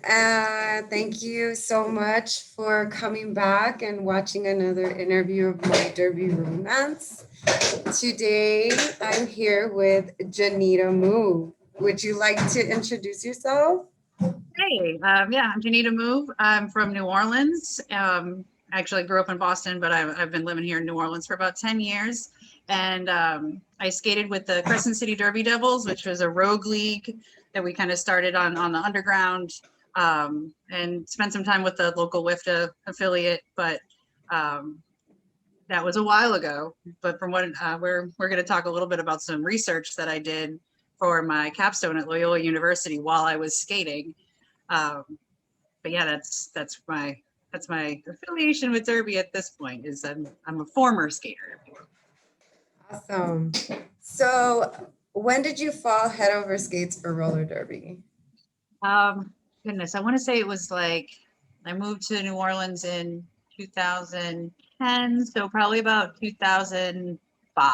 Thank you so much for coming back and watching another interview of my Derby romance. Today, I'm here with JAnita Move. Would you like to introduce yourself? Hey, yeah, I'm JAnita Move. I'm from New Orleans. Actually grew up in Boston, but I've been living here in New Orleans for about 10 years. And I skated with the Crescent City Derby Devils, which was a rogue league that we kind of started on the underground, and spent some time with the local WIFTA affiliate. But um, that was a while ago. But from what we're going to talk a little bit about some research that I did for my capstone at Loyola University while I was skating. Um, but yeah, that's my affiliation with Derby at this point. Is I'm a former skater. Awesome. So, when did you fall head over skates for roller derby? Um, Goodness, I want to say it was like I moved to New Orleans in 2010, so probably about 2005.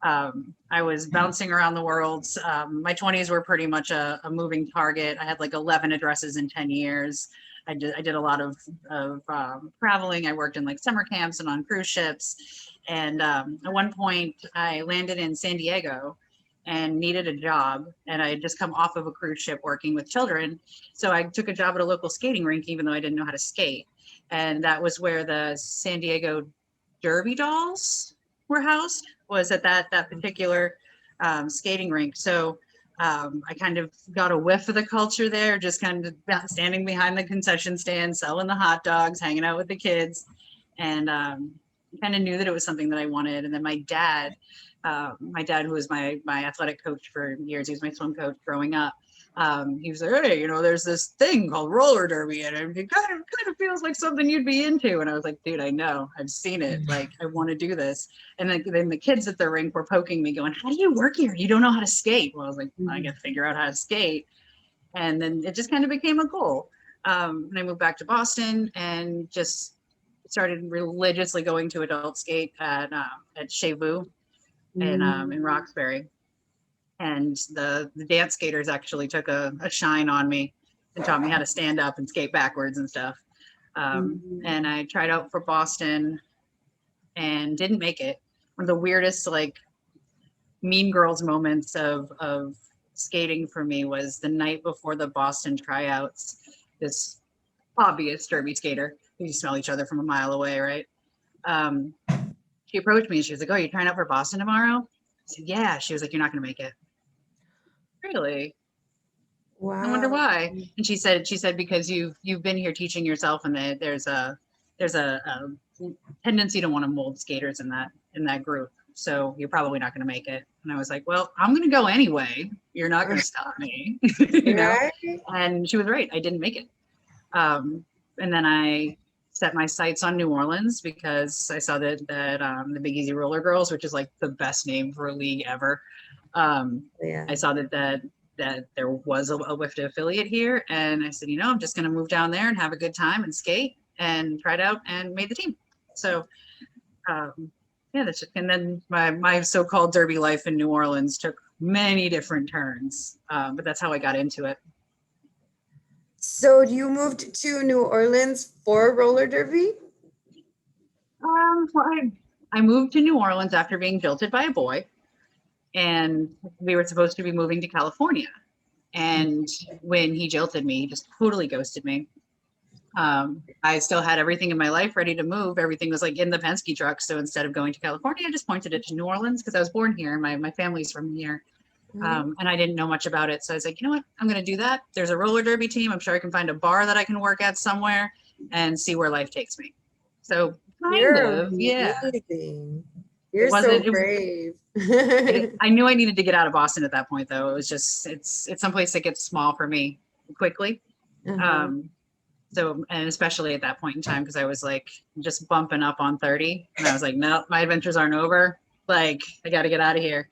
I was bouncing around the world. My 20s were pretty much a moving target. I had like 11 addresses in 10 years. I did a lot of traveling. I worked in like summer camps and on cruise ships. And at one point, I landed in San Diego and needed a job. And I had just come off of a cruise ship working with children. So I took a job at a local skating rink, even though I didn't know how to skate. And that was where the San Diego Derby dolls were housed, was at that particular skating rink. So I kind of got a whiff of the culture there, just kind of standing behind the concession stand, selling the hot dogs, hanging out with the kids, and kind of knew that it was something that I wanted. And then my dad, who was my athletic coach for years, he was my swim coach growing up. He was like, hey, there's this thing called roller derby, and it kind of feels like something you'd be into. And I was like, dude, I know, I've seen it. Like, I want to do this. And then the kids at the rink were poking me, going, how do you work here? You don't know how to skate. Well, I was like, I got to figure out how to skate. And then it just kind of became a goal. And I moved back to Boston and just started religiously going to adult skate at Chez Vu in Roxbury. And the dance skaters actually took a shine on me and taught me how to stand up and skate backwards and stuff. And I tried out for Boston and didn't make it. One of the weirdest, like, Mean Girls moments of skating for me was the night before the Boston tryouts. This obvious derby skater, you smell each other from a mile away, right? She approached me and she was like, oh, you're trying out for Boston tomorrow? I said, yeah. She was like, you're not going to make it. Really? I wonder Wow. why. And she said because you've been here teaching yourself, and there's a tendency to want to mold skaters in that group. So you're probably not going to make it. And I was like, well, I'm going to go anyway. You're not going to stop me, you know? Right? And she was right. I didn't make it. And then I set my sights on New Orleans because I saw that the Big Easy Roller Girls, which is like the best name for a league ever. Yeah. I saw that there was a WIFTA affiliate here, and I said, I'm just going to move down there and have a good time and skate, and tried out and made the team. So, yeah, and then my so-called derby life in New Orleans took many different turns, but that's how I got into it. So you moved to New Orleans for roller derby? Well, I moved to New Orleans after being jilted by a boy, and we were supposed to be moving to California. And when he jilted me, he just totally ghosted me. I still had everything in my life ready to move. Everything was like in the Penske truck. So instead of going to California, I just pointed it to New Orleans because I was born here and my family's from here. And I didn't know much about it. So I was like, you know what? I'm going to do that. There's a roller derby team. I'm sure I can find a bar that I can work at somewhere and see where life takes me. So You're yeah. amazing. You're so It, brave. I knew I needed to get out of Boston at that point, though. It was just, it's someplace that gets small for me quickly. So, and especially at that point in time, because I was like just bumping up on 30, and I was like, no, my adventures aren't over. Like, I got to get out of here.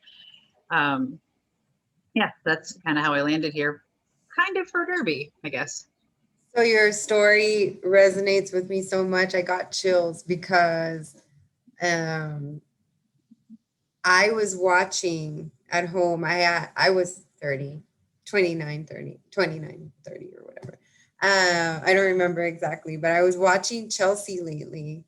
Yeah, that's kind of how I landed here, kind of for derby, I guess. So your story resonates with me so much. I got chills because I was watching at home. I was 30, 29:30 or whatever. I don't remember exactly, but I was watching Chelsea lately,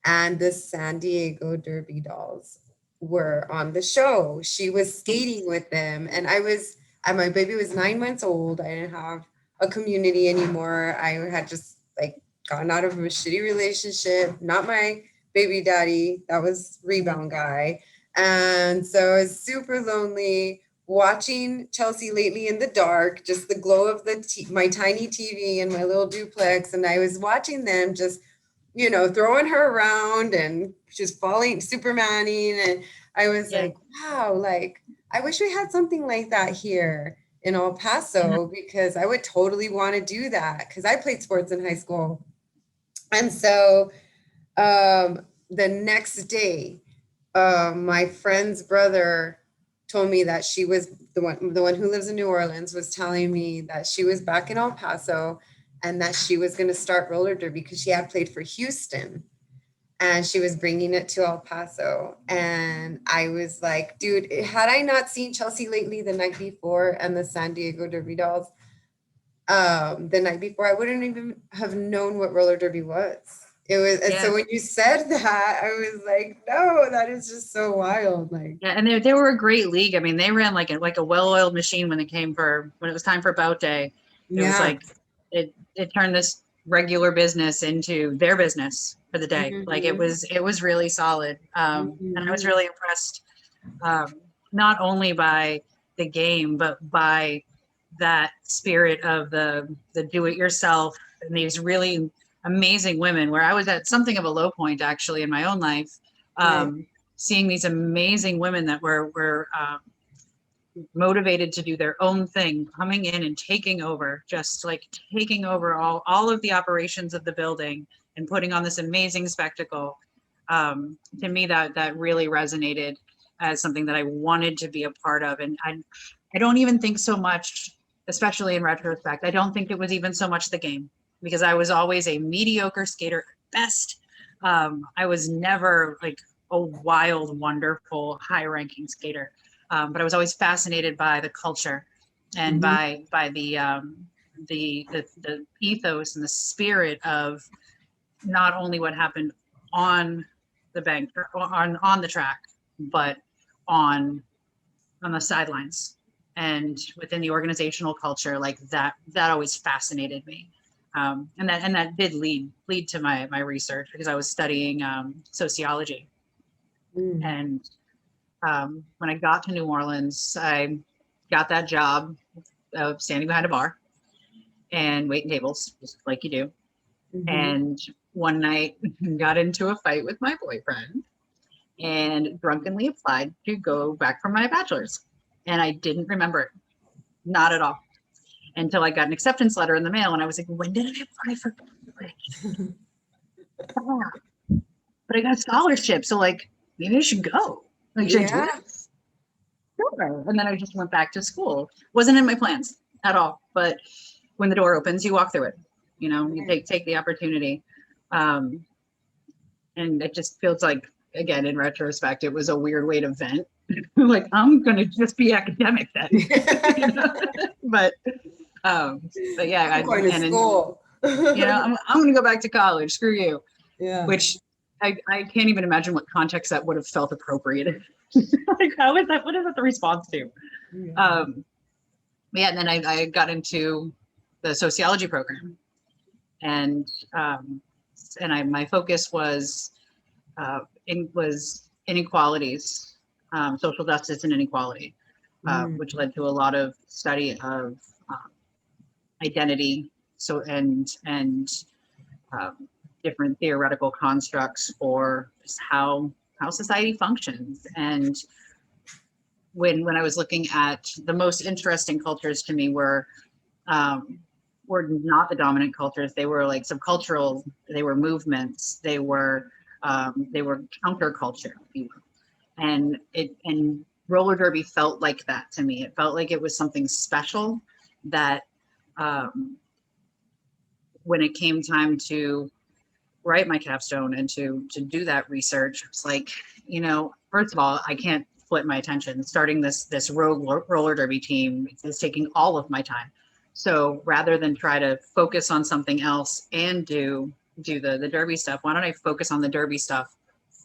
and the San Diego Derby dolls were on the show. She was skating with them, and my baby was 9 months old. I didn't have a community anymore. I had just like gotten out of a shitty relationship, not my baby daddy, that was rebound guy. And so I was super lonely watching Chelsea lately in the dark, just the glow of my tiny TV and my little duplex. And I was watching them just, throwing her around and just falling, Supermaning. And I was Yeah. like, wow, like, I wish we had something like that here in El Yeah. Paso, because I would totally want to do that because I played sports in high school. And so the next day, my friend's brother told me that she was the one who lives in New Orleans was telling me that she was back in El Paso and that she was going to start roller derby because she had played for Houston and she was bringing it to El Paso. And I was like, dude, had I not seen Chelsea lately the night before and the San Diego Derby dolls the night before, I wouldn't even have known what roller derby was. It was, and Yeah. so when you said that, I was like, no, that is just so wild. Like, Yeah, and they were a great league. I mean, they ran like a well-oiled machine when it was time for bout day. It was yeah. like it turned this regular business into their business for the day. Like Mhm. it was really solid. And I was Mhm. really impressed, not only by the game, but by that spirit of the do-it-yourself and these really amazing women. Where I was at something of a low point actually in my own life. Right. Seeing these amazing women that were motivated to do their own thing, coming in and taking over, just like taking over all of the operations of the building and putting on this amazing spectacle. To me, that really resonated as something that I wanted to be a part of. And I don't even think so much, especially in retrospect, I don't think it was even so much the game, because I was always a mediocre skater at best. I was never like a wild, wonderful, high-ranking skater. But I was always fascinated by the culture and Mhm. by the ethos and the spirit of not only what happened on the bank or on the track, but on on the sidelines and within the organizational culture. Like that always fascinated me. And that did lead to my research, because I was studying sociology. Mm. And when I got to New Orleans, I got that job of standing behind a bar and waiting tables, just like you do. Mhm. And one night got into a fight with my boyfriend and drunkenly applied to go back for my bachelor's. And I didn't remember it, not at all, until I got an acceptance letter in the mail. And I was like, when did I apply for college? But I got a scholarship. So like, maybe I should go. Like, should I do it? Yeah. Sure. And then I just went back to school. Wasn't in my plans at all. But when the door opens, you walk through it. You Right. take the opportunity. Um, and it just feels like, again, in retrospect, it was a weird way to vent. Like, I'm gonna just be academic then. you know? But um, but yeah, I'm going to and school. I'm gonna go back to college. Screw you. Yeah. Which I can't even imagine what context that would have felt appropriate. Like, how is that? What is that the response to? Yeah. Um, yeah, and then I got into the sociology program, and my focus was was inequalities, social justice and inequality, Mm. which led to a lot of study of identity, so and different theoretical constructs for just how society functions. And when I was looking at the most interesting cultures to me were not the dominant cultures. They were like subcultural. They were movements. They were counterculture, if you will. And roller derby felt like that to me. It felt like it was something special that um, when it came time to write my capstone and to do that research, it's like, first of all, I can't split my attention. Starting this roller derby team is taking all of my time. So rather than try to focus on something else and do the derby stuff, why don't I focus on the derby stuff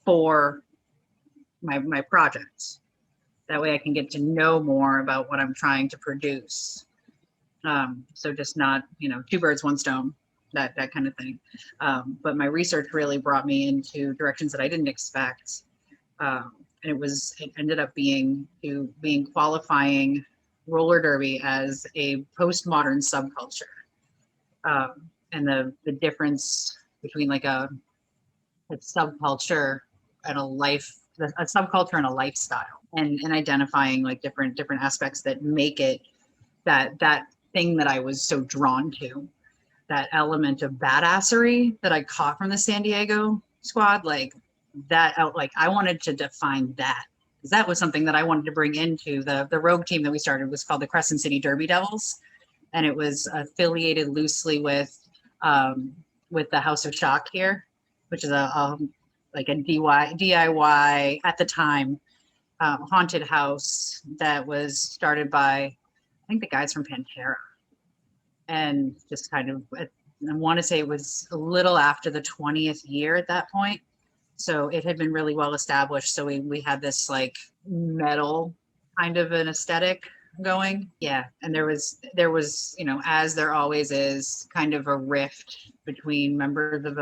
for my projects? That way I can get to know more about what I'm trying to produce. So just not, two birds, one stone, that kind of thing. But my research really brought me into directions that I didn't expect. And it ended up being qualifying roller derby as a postmodern subculture. And the difference between like a subculture and a subculture and a lifestyle, and identifying like different aspects that make it that thing that I was so drawn to, that element of badassery that I caught from the San Diego squad, like I wanted to define that, because that was something that I wanted to bring into the rogue team that we started. Was called the Crescent City Derby Devils, and it was affiliated loosely with the House of Shock here, which is like a DIY at the time haunted house that was started by, I think, the guys from Pantera, and just kind of, I want to say it was a little after the 20th year at that point. So it had been really well established. So we had this like metal kind of an aesthetic going. Yeah. And there was, as there always is, kind of a rift between members of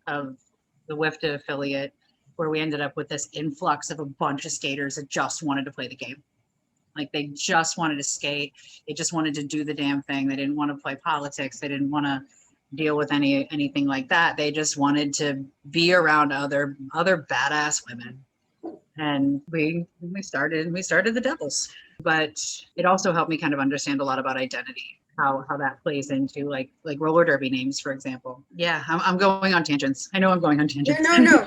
of the WIFTA affiliate, where we ended up with this influx of a bunch of skaters that just wanted to play the game. Like they just wanted to skate. They just wanted to do the damn thing. They didn't want to play politics. They didn't want to deal with anything like that. They just wanted to be around other badass women. And we started the Devils. But it also helped me kind of understand a lot about identity, how that plays into like roller derby names, for example. Yeah, I'm going on tangents. I know I'm going on tangents. No,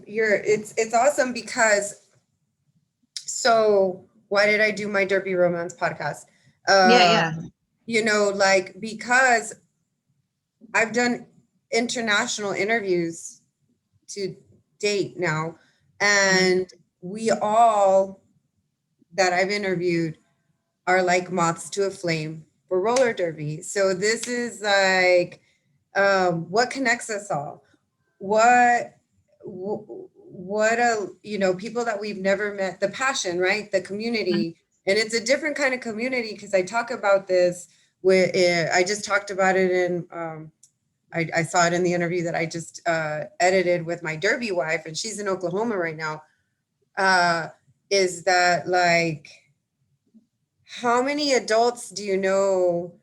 it's awesome, because, so why did I do my Derby Romance podcast? Yeah. Because I've done international interviews to date now, and we all that I've interviewed are like moths to a flame for roller derby. So this is like, what connects us all? What people that we've never met, the passion, right? The community. And it's a different kind of community, because I talk about this with, I just talked about it in, I saw it in the interview that I just edited with my derby wife, and she's in Oklahoma right now. Is that like, how many adults do you know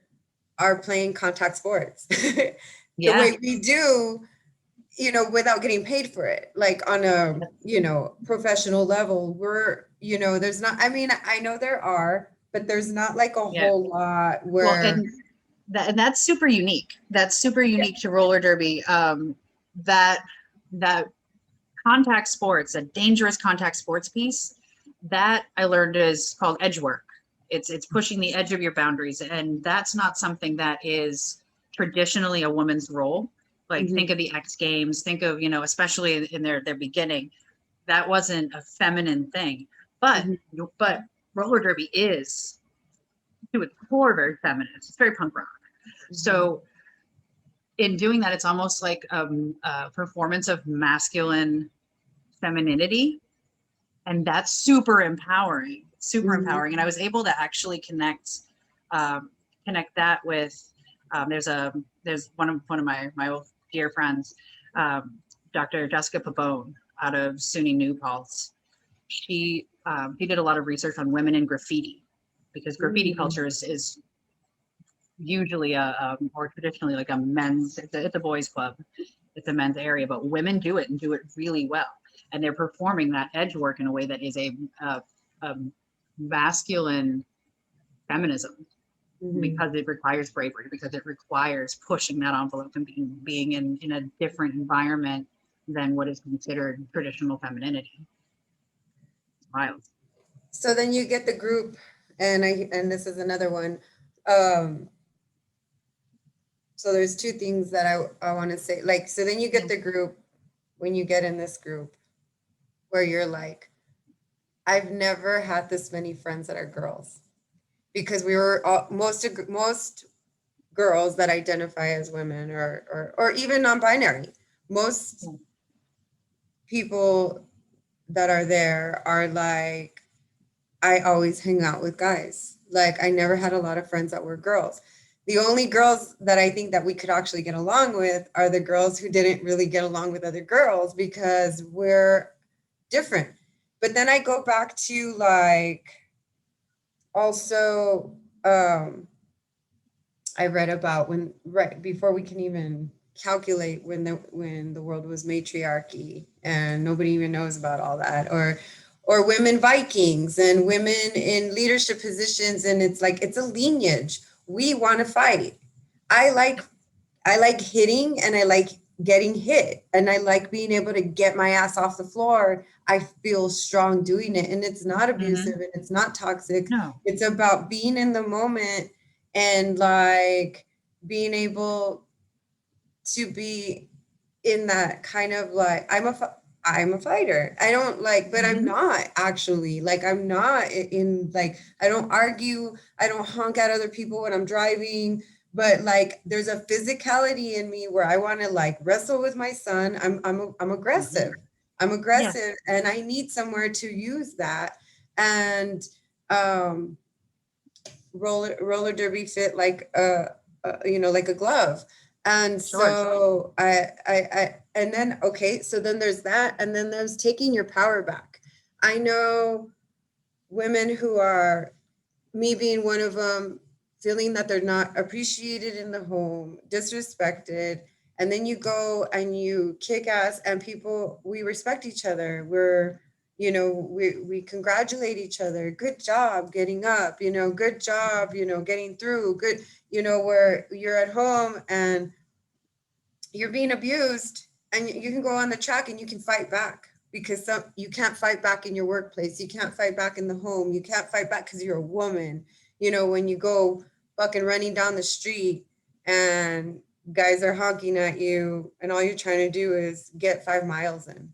are playing contact sports the way we do, without getting paid for it, like on a, professional level? There's not, I mean, I know there are, but there's not like a whole lot where. Well, and that's super unique. That's super unique to roller derby. That contact sports, a dangerous contact sports piece, that I learned is called edge work. It's pushing the edge of your boundaries, and that's not something that is traditionally a woman's role. Like think of the X Games, think of, especially in their beginning, that wasn't a feminine thing. But roller derby is, to its core, very feminist. It's very punk rock. So in doing that, it's almost like a performance of masculine femininity, and that's super empowering. And I was able to actually connect that with there's one of my old dear friends, Dr. Jessica Pabone out of SUNY New Paltz. He did a lot of research on women in graffiti, because graffiti culture is usually or traditionally like a men's, it's a boys club, it's a men's area, but women do it and do it really well, and they're performing that edge work in a way that is a masculine feminism, because it requires bravery, because it requires pushing that envelope and being in a different environment than what is considered traditional femininity. It's wild. So then you get the group, and this is another one. So there's two things that I want to say. Like, so then you get the group, when you get in this group, where you're like, I've never had this many friends that are girls, because we were all, most girls that identify as women, or even non-binary, most people that are there are like, I always hang out with guys. Like, I never had a lot of friends that were girls. The only girls that I think that we could actually get along with are the girls who didn't really get along with other girls, because we're different. But then I go back to like, also, I read about when, right before we can even calculate, when the world was matriarchy and nobody even knows about all that, or women Vikings and women in leadership positions, and it's like, it's a lineage. We want to fight. I like I like hitting, and I like getting hit, and I like being able to get my ass off the floor. I feel strong doing it, and it's not Mm-hmm. abusive and it's not toxic. No. It's about being in the moment, and like being able to be in that kind of like, I'm a fighter. I don't like, but I'm Mm-hmm. not actually, like, I'm not in like, I don't argue, I don't honk at other people when I'm driving, but like there's a physicality in me where I want to like wrestle with my son. I'm Mm-hmm. aggressive. I'm Yes. aggressive, and I need somewhere to use that. And um roller derby fit like like a glove. And Sure. so and then, okay, so then there's that, and then there's taking your power back. I know women who are, me being one of them, feeling that they're not appreciated in the home, disrespected, and then you go and you kick ass, and people, we respect each other. We congratulate each other. Good job getting up, good job, getting through. Good, where you're at home and you're being abused, and you can go on the track and you can fight back, because you can't fight back in your workplace, you can't fight back in the home, you can't fight back because you're a woman. When you go fucking running down the street and guys are honking at you, and all you're trying to do is get 5 miles in,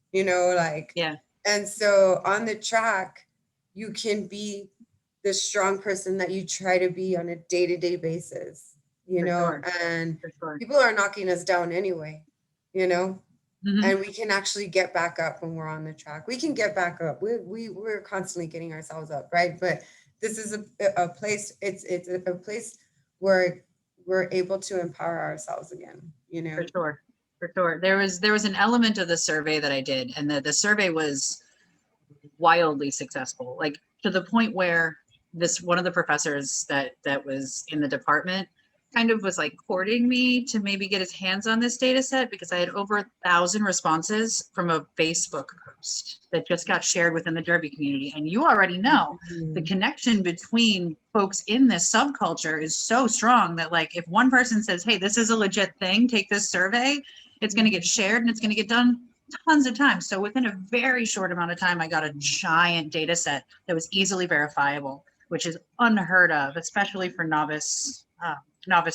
like. Yeah, And so on the track, you can be the strong person that you try to be on a day-to-day basis, for sure. and For sure. people are knocking us down anyway, you know, Mm-hmm. and we can actually get back up when we're on the track. We can get back up. We're constantly getting ourselves up, right? But this is a place. It's a place where we're able to empower ourselves again. For sure. For sure. There was an element of the survey that I did, and the survey was wildly successful, like to the point where this one of the professors that was in the department kind of was like courting me to maybe get his hands on this data set, because I had over 1,000 responses from a Facebook post that just got shared within the derby community. And you already know the Mhm. connection between folks in this subculture is so strong that, like, if one person says, hey, this is a legit thing, take this survey, it's going to get shared and it's going to get done tons of times. So within a very short amount of time, I got a giant data set that was easily verifiable, which is unheard of, especially for novice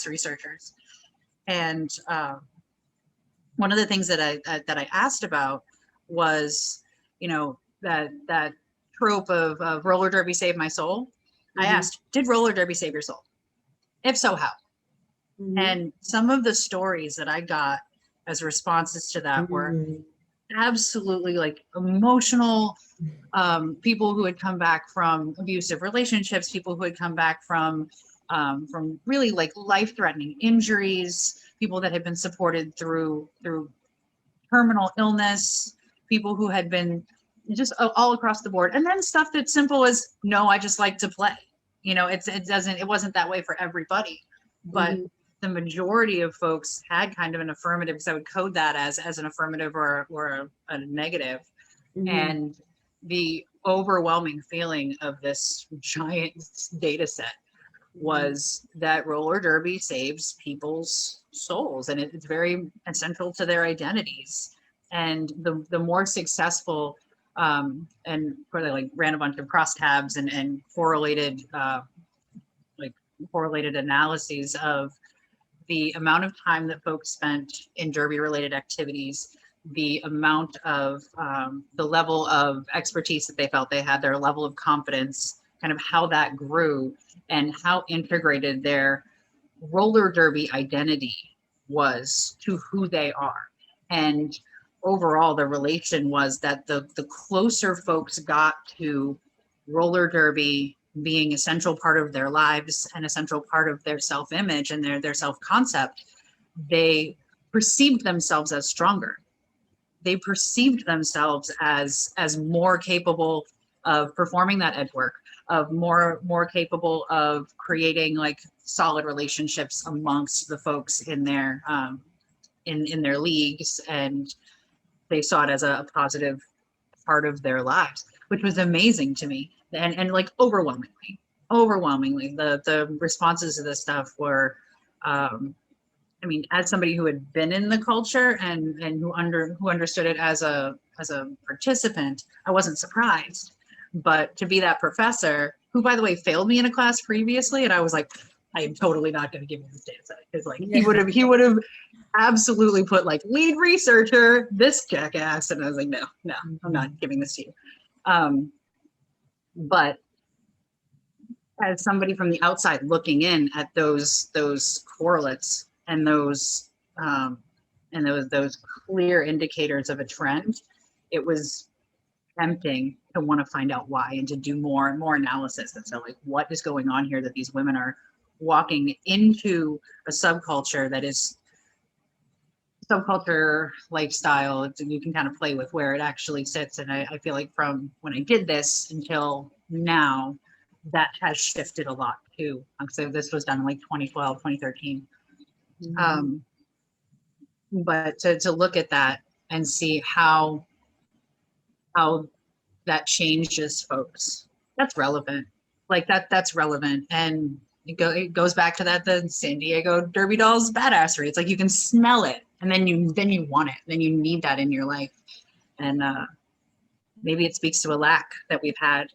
researchers. And one of the things that I asked about was, that trope of roller derby saved my soul. I Mhm. asked, did roller derby save your soul? If so, how? Mhm. And some of the stories that I got as responses to that were Mhm. absolutely like emotional, people who had come back from abusive relationships, people who had come back from really like life-threatening injuries, people that had been supported through terminal illness, people who had been just all across the board, and then stuff that's simple as, no, I just like to play. It wasn't that way for everybody, but Mhm. the majority of folks had kind of an affirmative, because I would code that as an affirmative or a negative. Mhm. And the overwhelming feeling of this giant data set Mhm. was that roller derby saves people's souls, and it's very essential to their identities. And the more successful, and probably like ran a bunch of crosstabs and like correlated analyses of the amount of time that folks spent in derby related activities, the amount of the level of expertise that they felt they had, their level of confidence, kind of how that grew, and how integrated their roller derby identity was to who they are. And overall, the relation was that the closer folks got to roller derby being a central part of their lives and a central part of their self-image and their self-concept, they perceived themselves as stronger. They perceived themselves as more capable of performing that edge work, of more capable of creating like solid relationships amongst the folks in their in their leagues, and they saw it as a positive part of their lives, which was amazing to me. And like overwhelmingly, the responses to this stuff were, I mean, as somebody who had been in the culture and who understood it as a participant, I wasn't surprised. But to be that professor, who by the way failed me in a class previously, and I was like, I am totally not going to give you this data set, because like he would have absolutely put like lead researcher, this jackass, and I was like, no, I'm not giving this to you. But as somebody from the outside looking in at those correlates and those clear indicators of a trend, it was tempting to want to find out why and to do more and more analysis. And so like, what is going on here that these women are walking into a subculture that is subculture lifestyle? You can kind of play with where it actually sits. And I feel like from when I did this until now, that has shifted a lot too. So this was done in like 2012, 2013. But to look at that and see how that changes folks, that's relevant. Like that's relevant. And it goes back to that, the San Diego Derby Dolls badassery. It's like you can smell it, and then you want it, then you need that in your life. And maybe it speaks to a lack that we've had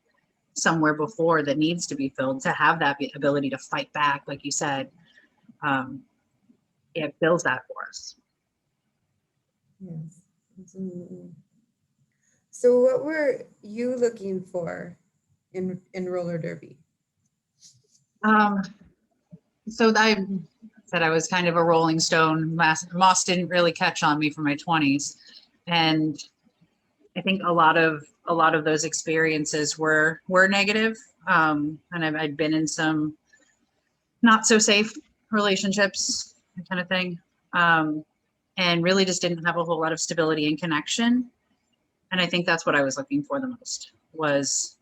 somewhere before that needs to be filled, to have that ability to fight back, like you said. It builds that for us. Yes, absolutely. So what were you looking for in roller derby? So I said I was kind of a rolling stone. Moss didn't really catch on me for my 20s. And I think a lot of those experiences were negative. And I'd been in some not so safe relationships, kind of thing. And really just didn't have a whole lot of stability and connection. And I think that's what I was looking for the most, was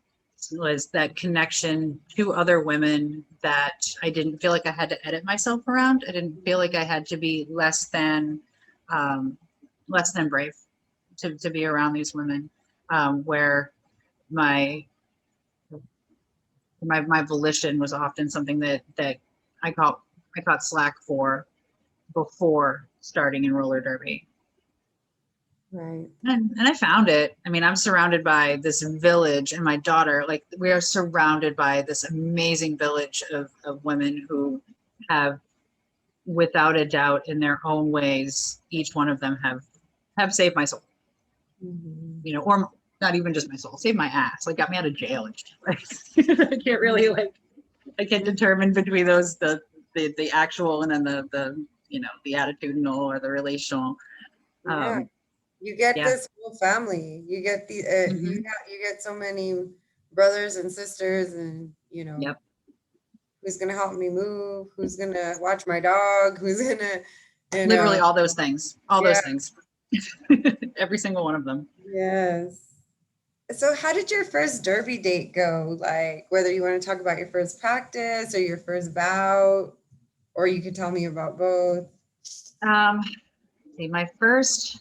that connection to other women that I didn't feel like I had to edit myself around. I didn't feel like I had to be less than brave to be around these women, where my volition was often something that I caught slack for before starting in roller derby. Right. And I found it. I mean, I'm surrounded by this village, and my daughter, like, we are surrounded by this amazing village of women who have, without a doubt, in their own ways, each one of them have saved my soul. You know, or not even just my soul, saved my ass, like got me out of jail. Like, I can't really, like, I can't determine between those, the actual and then the you know, the attitudinal or the relational. Yeah. You get Yeah. this whole family. You get the you get so many brothers and sisters, and you know, Yep. who's gonna help me move? Who's gonna watch my dog? Who's gonna, you Literally know, all those things. Those things. Every single one of them. Yes. So how did your first derby date go? Like, whether you want to talk about your first practice or your first bout, or you could tell me about both. See, my first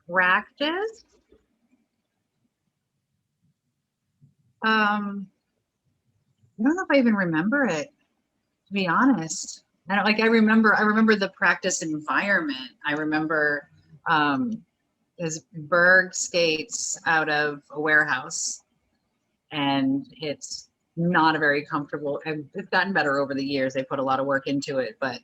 practice. I don't know if I even remember it, to be honest. I remember the practice environment. I remember is Berg skates out of a warehouse, and it's not a very comfortable, and it's gotten better over the years. They put a lot of work into it, but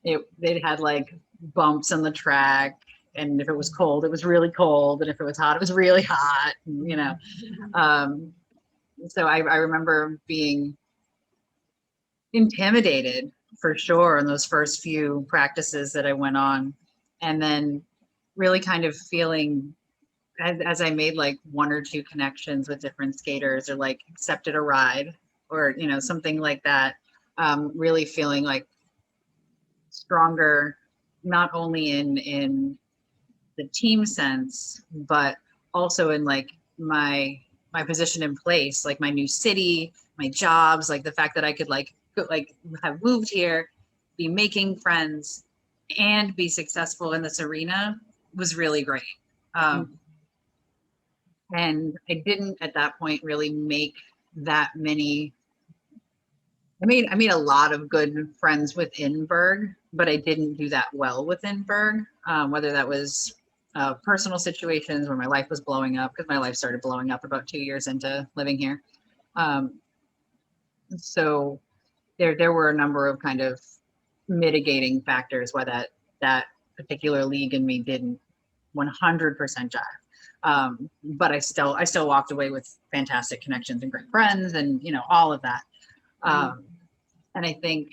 it had like bumps on the track, and if it was cold, it was really cold, and if it was hot, it was really hot. You know, um, so I remember being intimidated for sure in those first few practices that I went on, and then really kind of feeling as I made like one or two connections with different skaters or like accepted a ride or something like that, really feeling like stronger, not only in the team sense, but also in like my position in place, like my new city, my jobs, like the fact that I could like have moved here, be making friends, and be successful in this arena was really great. Um, and I didn't at that point really make that many. I made a lot of good friends within Berg, but I didn't do that well within Berg. Whether that was personal situations where my life was blowing up, because my life started blowing up about 2 years into living here. Um, so there were a number of kind of mitigating factors why that particular league in me didn't 100% jive. But I still walked away with fantastic connections and great friends, and all of that. Um, and I think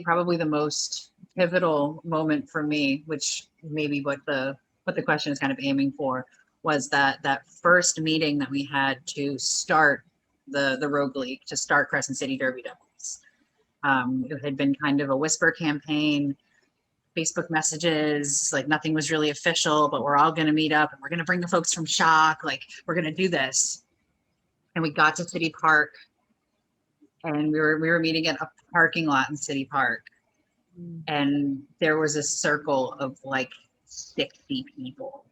probably the most pivotal moment for me, which maybe what the question is kind of aiming for, was that first meeting that we had to start the Rogue League, to start Crescent City Derby Devils. It had been kind of a whisper campaign, Facebook messages, like nothing was really official, but we're all going to meet up and we're going to bring the folks from Shock, like we're going to do this. And we got to City Park, and we were meeting at a parking lot in City Park, and there was a circle of like 60 people.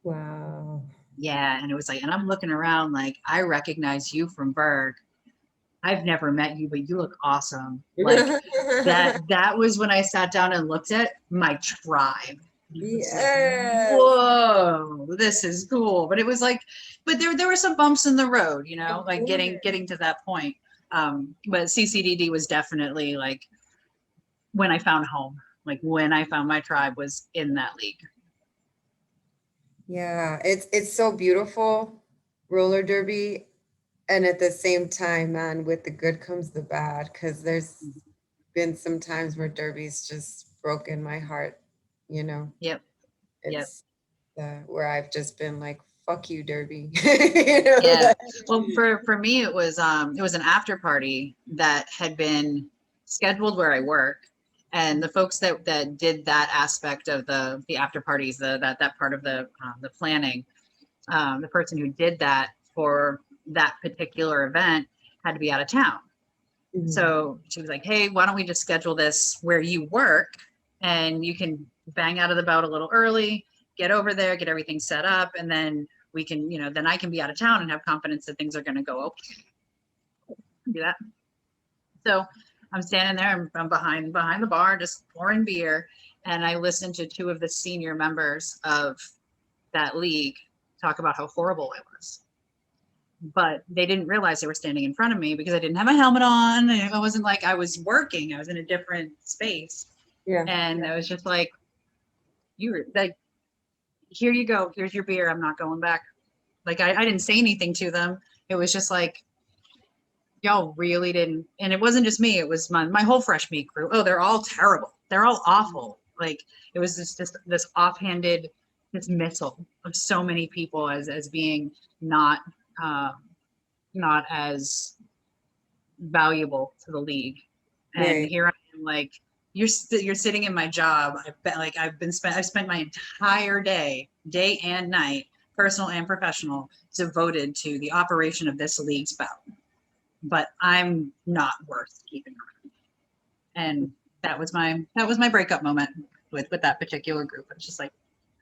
Wow. Yeah, and it was like, and I'm looking around like, I recognize you from Berg. I've never met you, but you look awesome. Like that was when I sat down and looked at my tribe. It's like, Yes. whoa, this is cool. But it was like, but there were some bumps in the road, like getting to that point. But CCDD was definitely like when I found home, like when I found my tribe was in that league. Yeah, it's so beautiful, roller derby, and at the same time, man, with the good comes the bad, because there's been some times where derby's just broken my heart, you know. Yep. Yep. It's where I've just been like, fuck you, derby. You know, Yeah. like, Well, for me, it was an after party that had been scheduled where I work, and the folks that did that aspect of the after parties, that part of the planning, the person who did that for that particular event had to be out of town. mhm. So she was like, "Hey, why don't we just schedule this where you work, and you can bang out of the boat a little early, get over there, get everything set up, and then we can, then I can be out of town and have confidence that things are going to go okay." Do that. So I'm standing there. I'm behind the bar, just pouring beer, and I listened to two of the senior members of that league talk about how horrible I was. But they didn't realize they were standing in front of me because I didn't have my helmet on. And it wasn't like I was working. I was in a different space. Yeah. And I was just like, you were like, here you go. Here's your beer. I'm not going back. Like I didn't say anything to them. It was just like, y'all really didn't. And it wasn't just me. It was my whole fresh meat crew. Oh, they're all terrible. They're all awful. Like it was just this offhanded dismissal of so many people as being not um, not as valuable to the league. And Right. here I am, like you're sitting in my job. I've spent my entire day and night, personal and professional, devoted to the operation of this league's bout. But I'm not worth keeping around. And that was my breakup moment with that particular group. It's just like,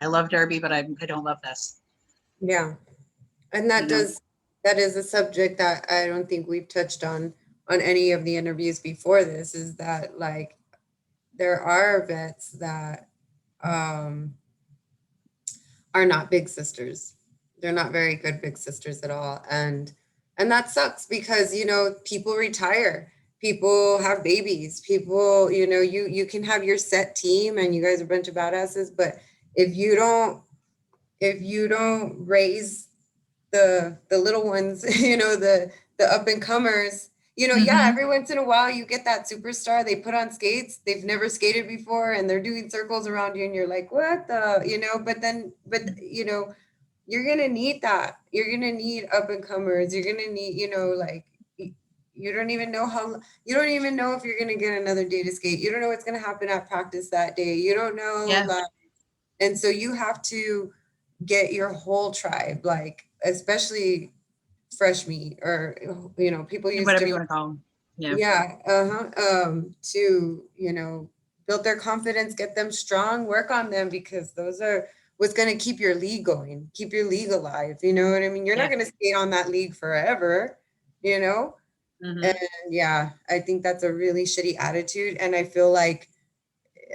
I love Derby, but I don't love this. Yeah. And You know. that is a subject that I don't think we've touched on any of the interviews before this, is that like there are vets that um are not big sisters. They're not very good big sisters at all. And that sucks because, people retire people have babies, people, you can have your set team and you guys are a bunch of badasses, but if you don't raise the little ones, the up and comers, yeah, Hmm. every once in a while you get that superstar, they put on skates, they've never skated before and they're doing circles around you and you're like, what the, you're gonna need that. You're gonna need up and comers. You're gonna need, like you don't even know you don't even know if you're gonna get another day to skate. You don't know what's gonna happen at practice that day. You don't know, Yeah. like, and so you have to get your whole tribe, like especially fresh meat or people use Whatever you want different, to call them. Yeah. yeah, to build their confidence, get them strong, work on them, because those are what's going to keep your league going, keep your league alive. You know what I mean? You're not Yeah. going to skate on that league forever, you know. And Hmm. yeah, I think that's a really shitty attitude, and I feel like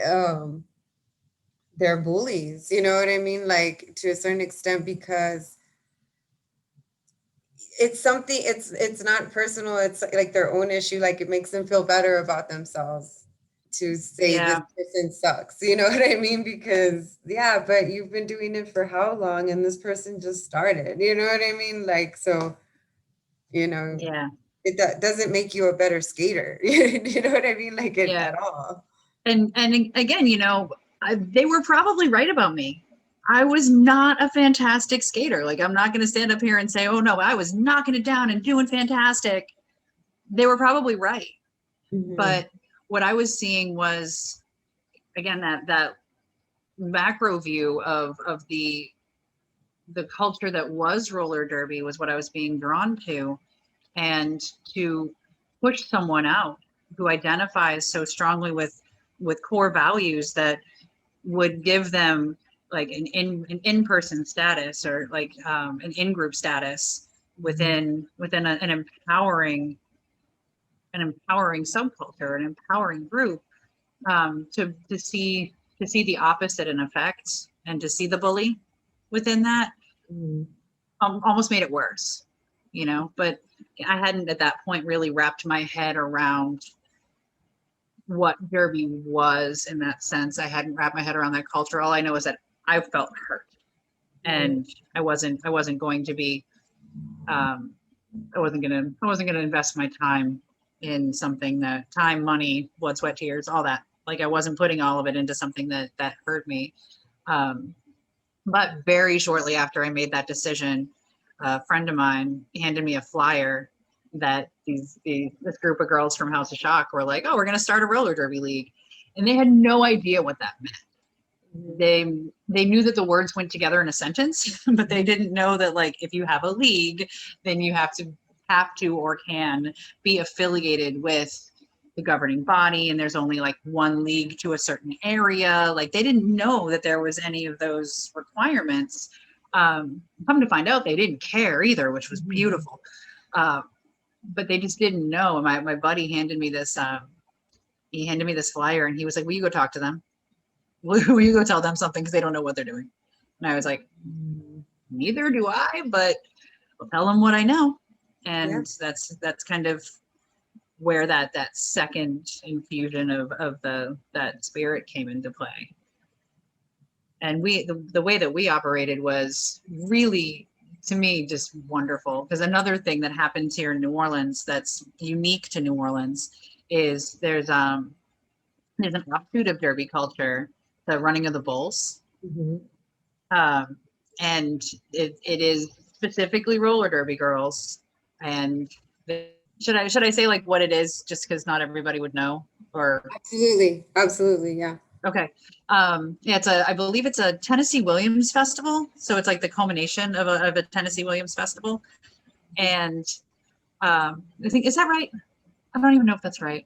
um they're bullies, you know what I mean, like to a certain extent, because it's something, it's not personal, it's like their own issue, like it makes them feel better about themselves to say this Yeah. person sucks, you know what I mean, because yeah, but you've been doing it for how long and this person just started, you know what I mean, like, so you know Yeah. it doesn't make you a better skater. You know what I mean, like it Yeah. at all. And again, they were probably right about me. I was not a fantastic skater. Like, I'm not going to stand up here and say, oh no, I was knocking it down and doing fantastic. They were probably right. Hmm. But what I was seeing was, again, that macro view of the culture that was roller derby was what I was being drawn to. And to push someone out who identifies so strongly with core values that would give them like an in-person status, or like an in-group status within an empowering subculture, an empowering group, to see the opposite in effect, and to see the bully within that, Hmm. almost made it worse, but I hadn't at that point really wrapped my head around what derby was in that sense. I hadn't wrapped my head around that culture. All I know is that I felt hurt, Right. and I wasn't going to be um, I wasn't gonna invest my time in something, that time, money, blood, sweat, tears, all that. Like, I wasn't putting all of it into something that hurt me. Um, but very shortly after I made that decision, a friend of mine handed me a flyer that this group of girls from House of Shock were like, oh, we're going to start a roller derby league. And they had no idea what that meant. Hmm. They knew that the words went together in a sentence, but they didn't know that, like, if you have a league, then you have to or can be affiliated with the governing body, and there's only like one league to a certain area. Like, they didn't know that there was any of those requirements. Come to find out, they didn't care either, which was beautiful. uh, but they just didn't know. My buddy handed me this flyer, and he was like, will you go talk to them? Will you go tell them something, because they don't know what they're doing? And I was like, neither do I, but I'll tell them what I know. Yeah. And that's kind of where that second infusion of that spirit came into play. And the way that we operated was really, to me, just wonderful. Because another thing that happens here in New Orleans that's unique to New Orleans is there's an offshoot of derby culture, the running of the bulls. Hmm. um, and it is specifically roller derby girls. And should I say like what it is, just because not everybody would know? Or Absolutely, absolutely, yeah. okay. Yeah, I believe it's a Tennessee Williams festival, so it's like the culmination of a Tennessee Williams festival. And I think, is that right? I don't even know if that's right.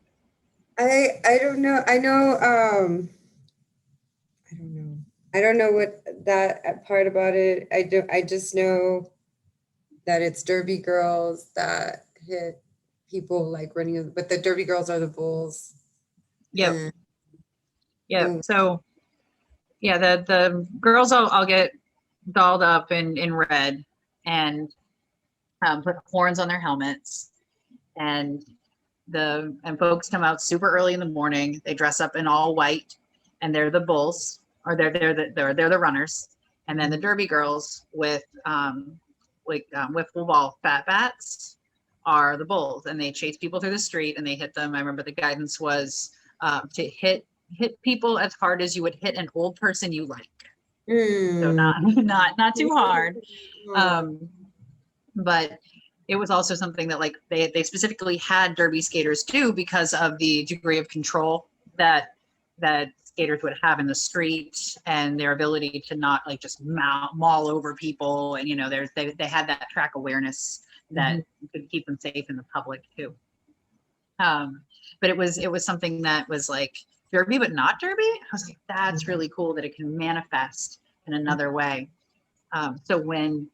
I don't know. I don't know. I don't know what that part about it. I just know that it's Derby girls that hit people like running, but the Derby girls are the bulls. Yep. And Yep. oh, So yeah, the girls all get dolled up in red, and put horns on their helmets, and and folks come out super early in the morning. They dress up in all white, and they're the bulls, or they're the runners, and then the derby girls with wiffle ball fat bats are the bulls, and they chase people through the street and they hit them. I remember the guidance was to hit people as hard as you would hit an old person you like. So not too hard. But it was also something that like they specifically had derby skaters do because of the degree of control that skaters would have in the street and their ability to not like just maul over people. And, you know, they had that track awareness that could keep them safe in the public too. But it was something that was like derby, but not derby. I was like, that's really cool that it can manifest in another way. So when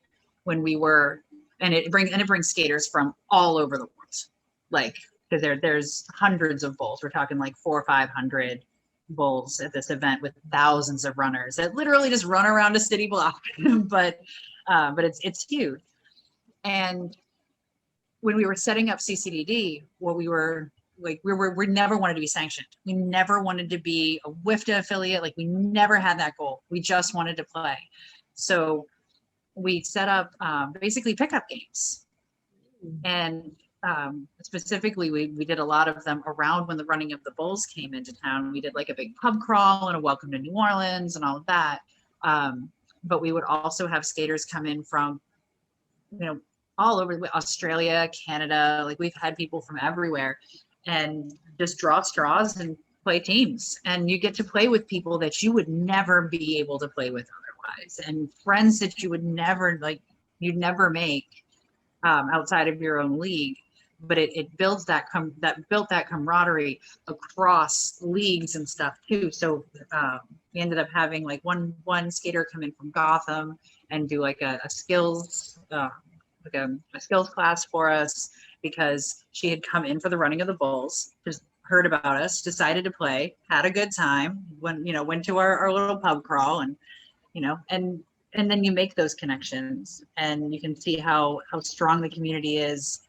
we were, and it brings skaters from all over the world, like, because there's hundreds of bulls. We're talking like 400 or 500 bulls at this event with thousands of runners that literally just run around a city block. but it's huge. And when we were setting up CCDD, what we were like, we never wanted to be sanctioned. We never wanted to be a WIFTA affiliate. Like, we never had that goal. We just wanted to play. So we set up basically pickup games. And specifically, we did a lot of them around when the running of the bulls came into town. We did like a big pub crawl and a welcome to New Orleans and all of that. But we would also have skaters come in from, you know, all over Australia, Canada. Like, we've had people from everywhere, and just draw straws and play teams. And you get to play with people that you would never be able to play with otherwise, and friends that you would never you'd never make outside of your own league. But it builds built that camaraderie across leagues and stuff too. So we ended up having like one skater come in from Gotham and do like a skills a skills class for us, because she had come in for the running of the bulls, just heard about us, decided to play, had a good time, went to our little pub crawl, and and then you make those connections, and you can see how strong the community is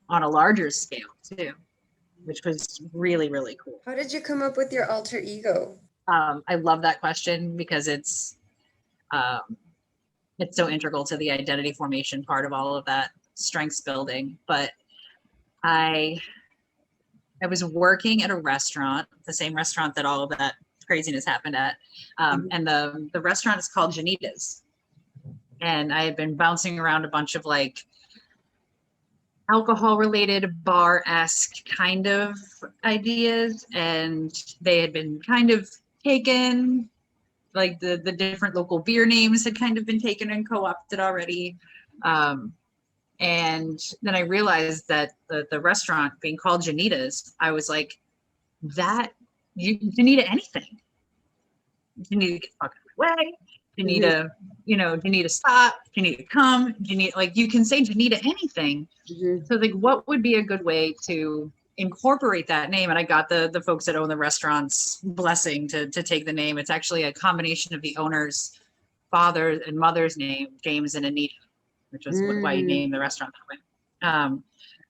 on a larger scale too, which was really, really cool. How did you come up with your alter ego? I love that question because it's so integral to the identity formation part of all of that strengths building. But I was working at a restaurant, the same restaurant that all of that craziness happened at. And the restaurant is called JAnitas. And I had been bouncing around a bunch of like alcohol related bar-esque kind of ideas. And they had been kind of taken, like the different local beer names had kind of been taken and co-opted already. And then I realized that the restaurant being called JAnitas, I was like, JAnita anything. You need to get fucking away. You need to, you need to stop. You need to come. You need, like, you can say JAnita anything. So like, what would be a good way to incorporate that name? And I got the folks that own the restaurant's blessing to take the name. It's actually a combination of the owner's father and mother's name, James and Anita, which was why he named the restaurant that way.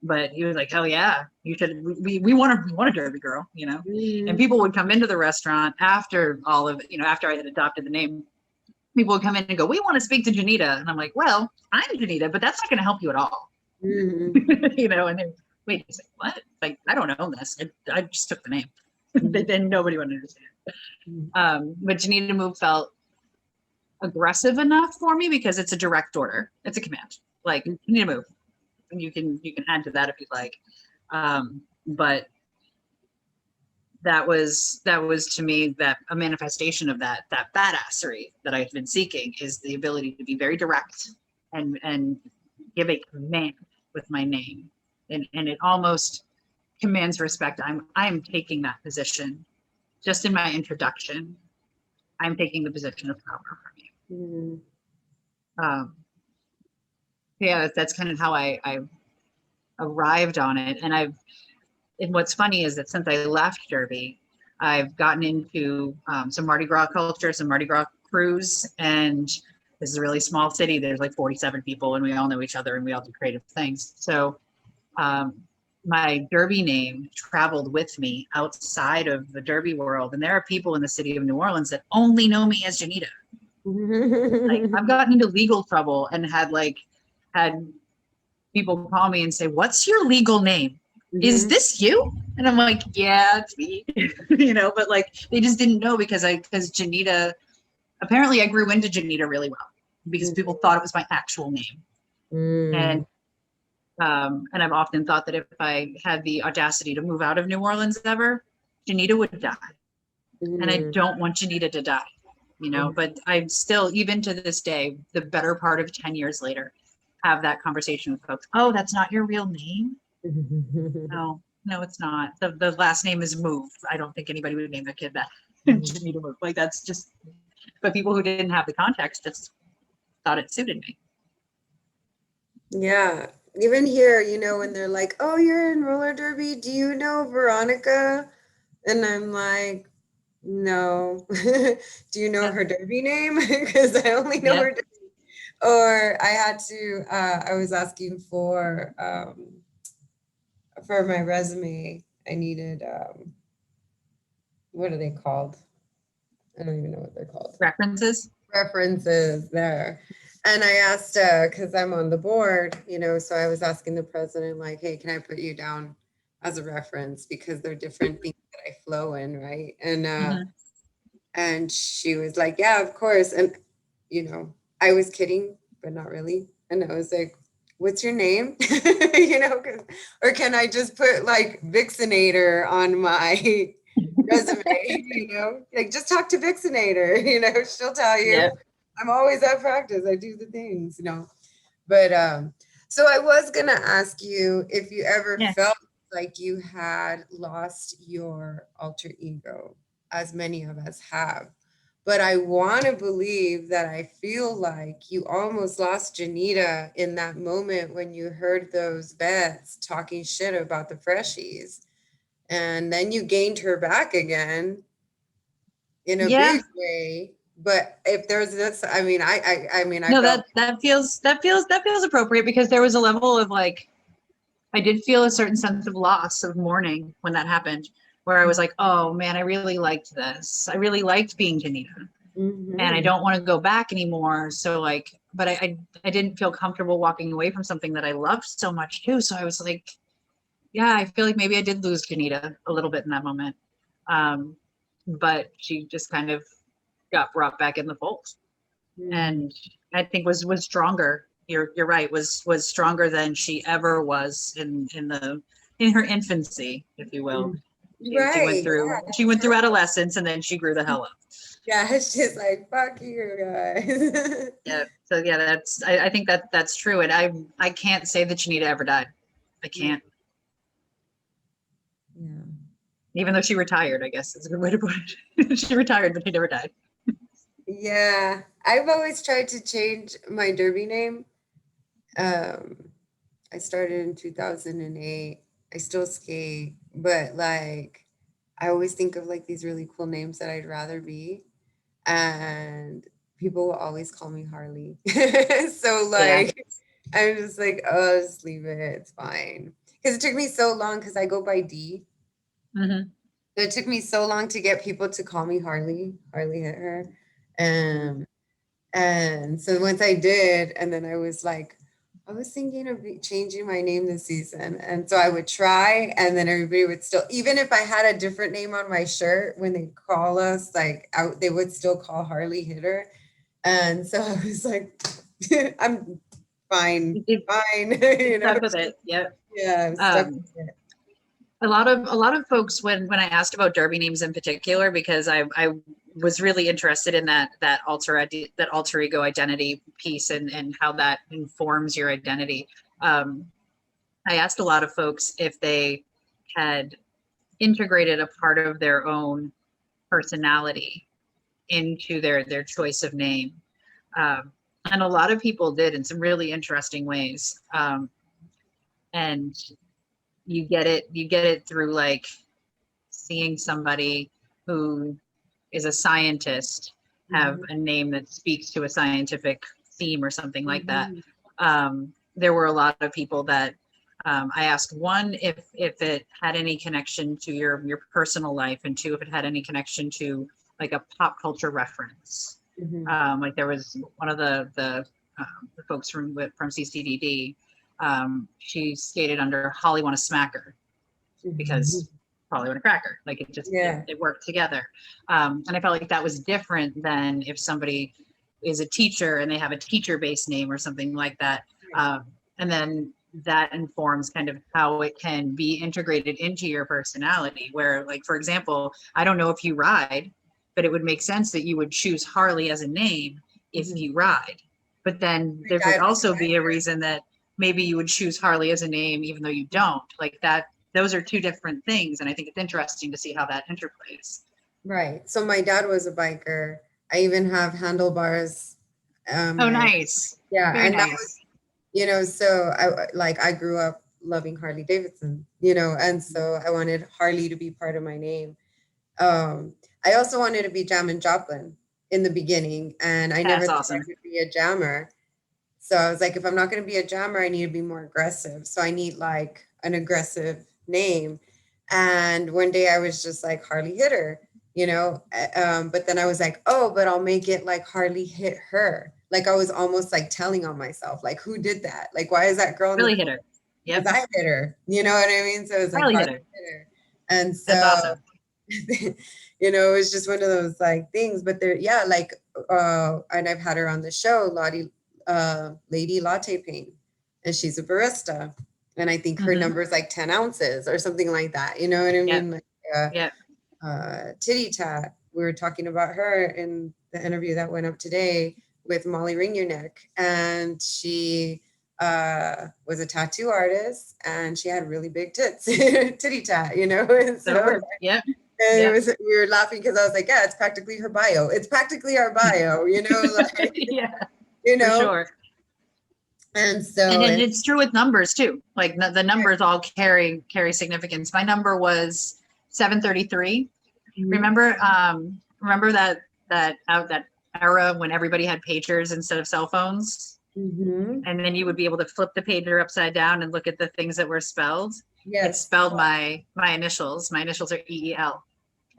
But he was like, hell yeah, you should, we want a derby girl, and people would come into the restaurant after all of it, after I had adopted the name. People would come in and go, we want to speak to JAnita. And I'm like, well, I'm JAnita, but that's not going to help you at all. And then, wait a second, what? Like, I don't own this. I just took the name. Then nobody would understand. But JAnita Move felt aggressive enough for me because it's a direct order. It's a command. Like, JAnita Move. And you can add to that if you'd like. But that was to me that a manifestation of that badassery that I've been seeking, is the ability to be very direct and give a command with my name. And it almost commands respect. I'm taking that position just in my introduction. I'm taking the position of power from you. Yeah, that's kind of how I arrived on it. And what's funny is that since I left Derby, I've gotten into some Mardi Gras culture, some Mardi Gras crews, and this is a really small city. There's like 47 people, and we all know each other, and we all do creative things. So my derby name traveled with me outside of the derby world. And there are people in the city of New Orleans that only know me as JAnita. Like, I've gotten into legal trouble and had people call me and say, "What's your legal name? Is this you?" And I'm like, "Yeah, it's me." But like, they just didn't know because JAnita, apparently I grew into JAnita really well because people thought it was my actual name. And I've often thought that if I had the audacity to move out of New Orleans ever, JAnita would die. And I don't want JAnita to die, but I'm still, even to this day, the better part of 10 years later, have that conversation with folks. "Oh, that's not your real name?" No, it's not. The last name is Move. I don't think anybody would name their kid that. JAnita Move. Like, that's just, but people who didn't have the context just thought it suited me. Yeah. Even here, when they're like, "Oh, you're in roller derby. Do you know Veronica?" And I'm like, "No." "Do you know her derby name?" Because I only know her derby. Or I was asking for my resume, I needed, what are they called? I don't even know what they're called. References There. And I asked, because I'm on the board, so I was asking the president, like, "Hey, can I put you down as a reference?" Because they're different things that I flow in, right? And she was like, "Yeah, of course." And, I was kidding, but not really. And I was like, "What's your name?" Or can I just put like Vixenator on my resume, like, just talk to Vixenator, she'll tell you. Yep. I'm always at practice. I do the things, But so I was gonna ask you if you ever felt like you had lost your alter ego, as many of us have. But I want to believe that I feel like you almost lost JAnita in that moment when you heard those vets talking shit about the freshies. And then you gained her back again in a big way. But if there's this, I mean, I No, felt that feels appropriate, because there was a level of, like, I did feel a certain sense of loss, of mourning, when that happened, where I was like, "Oh man, I really liked this. I really liked being JAnita. And I don't want to go back anymore." So like, but I didn't feel comfortable walking away from something that I loved so much too. So I was like, yeah, I feel like maybe I did lose JAnita a little bit in that moment. But she just kind of got brought back in the fold, and I think was stronger. You're right, was stronger than she ever was in her infancy, if you will. She went through adolescence, and then she grew the hell up. Yeah, it's just like, "Fuck you guys." Yeah. So yeah, I think that's true. And I can't say that JAnita ever died. I can't. Yeah. Even though she retired, I guess is a good way to put it. She retired, but she never died. Yeah. I've always tried to change my derby name. I started in 2008. I still skate, but like, I always think of like these really cool names that I'd rather be. And people will always call me Harley. So like, I'm just like, "Oh, just leave it. It's fine." Because it took me so long, because I go by D. It took me so long to get people to call me Harley. Harley hit her. And so once I did, and then I was like, I was thinking of changing my name this season. And so I would try, and then everybody would still, even if I had a different name on my shirt, when they call us, like, out, they would still call Harley Hitter. And so I was like, I'm fine. Stuck with it. Yep. Yeah, I'm stuck with it. A lot of folks, when I asked about derby names in particular, because I was really interested in that alter ego identity piece, and how that informs your identity. I asked a lot of folks if they had integrated a part of their own personality into their choice of name. And a lot of people did, in some really interesting ways. And you get it through, like, seeing somebody who is a scientist have a name that speaks to a scientific theme or something like that. There were a lot of people that I asked one, if it had any connection to your personal life, and two, if it had any connection to like a pop culture reference. Mhm. Like there was one of the folks from CCDD. She skated under Holly Want to Smack Her Mhm. because Holly Want a Cracker. Like it just Yeah. it worked together. And I felt like that was different than if somebody is a teacher and they have a teacher-based name or something like that. And then that informs kind of how it can be integrated into your personality. Where, like, for example, I don't know if you ride, but it would make sense that you would choose Harley as a name if Mhm. you ride. But then My there could dad was a also be a biker. reason that maybe you would choose Harley as a name even though you don't. Like that, those are two different things. And I think it's interesting to see how that interplays. Right. So my dad was a biker. I even have handlebars. Oh, My nice. Yeah, Very and that nice. was, so I grew up loving Harley Davidson, and so I wanted Harley to be part of my name. I also wanted to be Jam and Joplin in the beginning, and I never That's thought I awesome. could be a jammer. So I was like, if I'm not going to be a jammer, I need to be more aggressive. So I need like an aggressive name. And one day I was just like Harley hit her, but then I was like, oh, but I'll make it like Harley hit her. Like I was almost like telling on myself, like who did that? Like why is that girl in the Really hit pool? her. Because Yep. I hit her. You know what I mean? So it was like Harley hit Harley her. hit her. And That's so awesome. it was just one of those like things. But there, yeah, like and I've had her on the show, Lottie, Lady Latte Pain, and she's a barista, and I think her Mm-hmm. number is like 10 ounces or something like that. You know what I Yep. mean? Like Yep. Titty Tat. We were talking about her in the interview that went up today with Molly Ring Your Neck, and she was a tattoo artist, and she had really big tits, titty tat, and That'll so work. Yep. and Yep. we were laughing because I was like, yeah, it's practically her bio. It's practically our bio, like, Yeah, you for know, sure. and And so then it's it's true with numbers too. Like the numbers all carry significance. My number was 733. Mhm. Remember that era when everybody had pagers instead of cell phones? Mhm. And then you would be able to flip the pager upside down and look at the things that were spelled. It Yes. spelled my initials. My initials are EEL.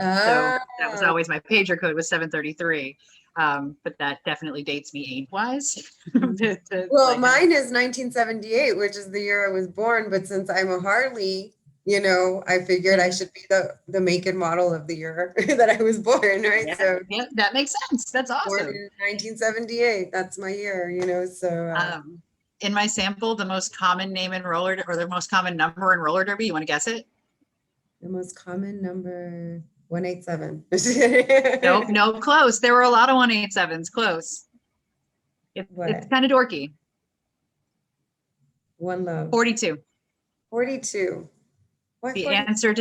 So Ah, that was always my pager code was 733. But that definitely dates me age-wise. well, Like, mine is 1978, which is the year I was born. But since I'm a Harley, I figured I mhm. should be the make and model of the year that I was born, right? Yeah, So yeah, that makes sense. That's born awesome. in 1978. That's my year, So In my sample, the most common name in roller, or the most common number in roller derby, you want to guess it? the most common number 187. Nope, nope, close. There were a lot of 187s, close. It's What? kind of dorky. One love. 42. 42. Why The 40? answer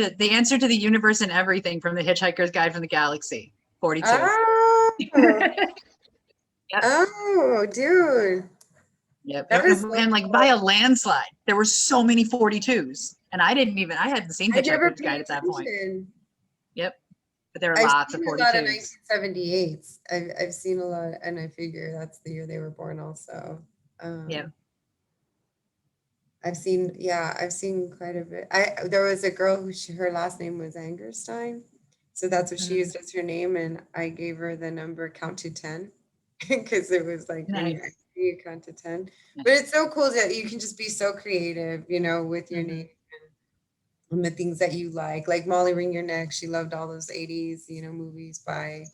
to the universe and everything from the Hitchhiker's Guide from the Galaxy. 42. Oh, Yep. oh, dude. Yep. That is so And like by cool. a landslide, there were so many 42s. And I hadn't seen I never Hitchhiker's paid Guide at that point. attention. Yep. But there are I've lots of seen a lot of 42s. 1978s. I've seen a lot, and I figure that's the year they were born also. Yep. Um, I've seen quite a bit. There was a girl her last name was Angerstein. So that's what she Mhm. used as her name, and I gave her the number count to 10 because it was like when you Nice. you count to 10. But Nice. it's so cool that you can just be so creative, with your Hmm. name and the things that you like. Like Molly Ring Your Neck, she loved all those 80s, movies by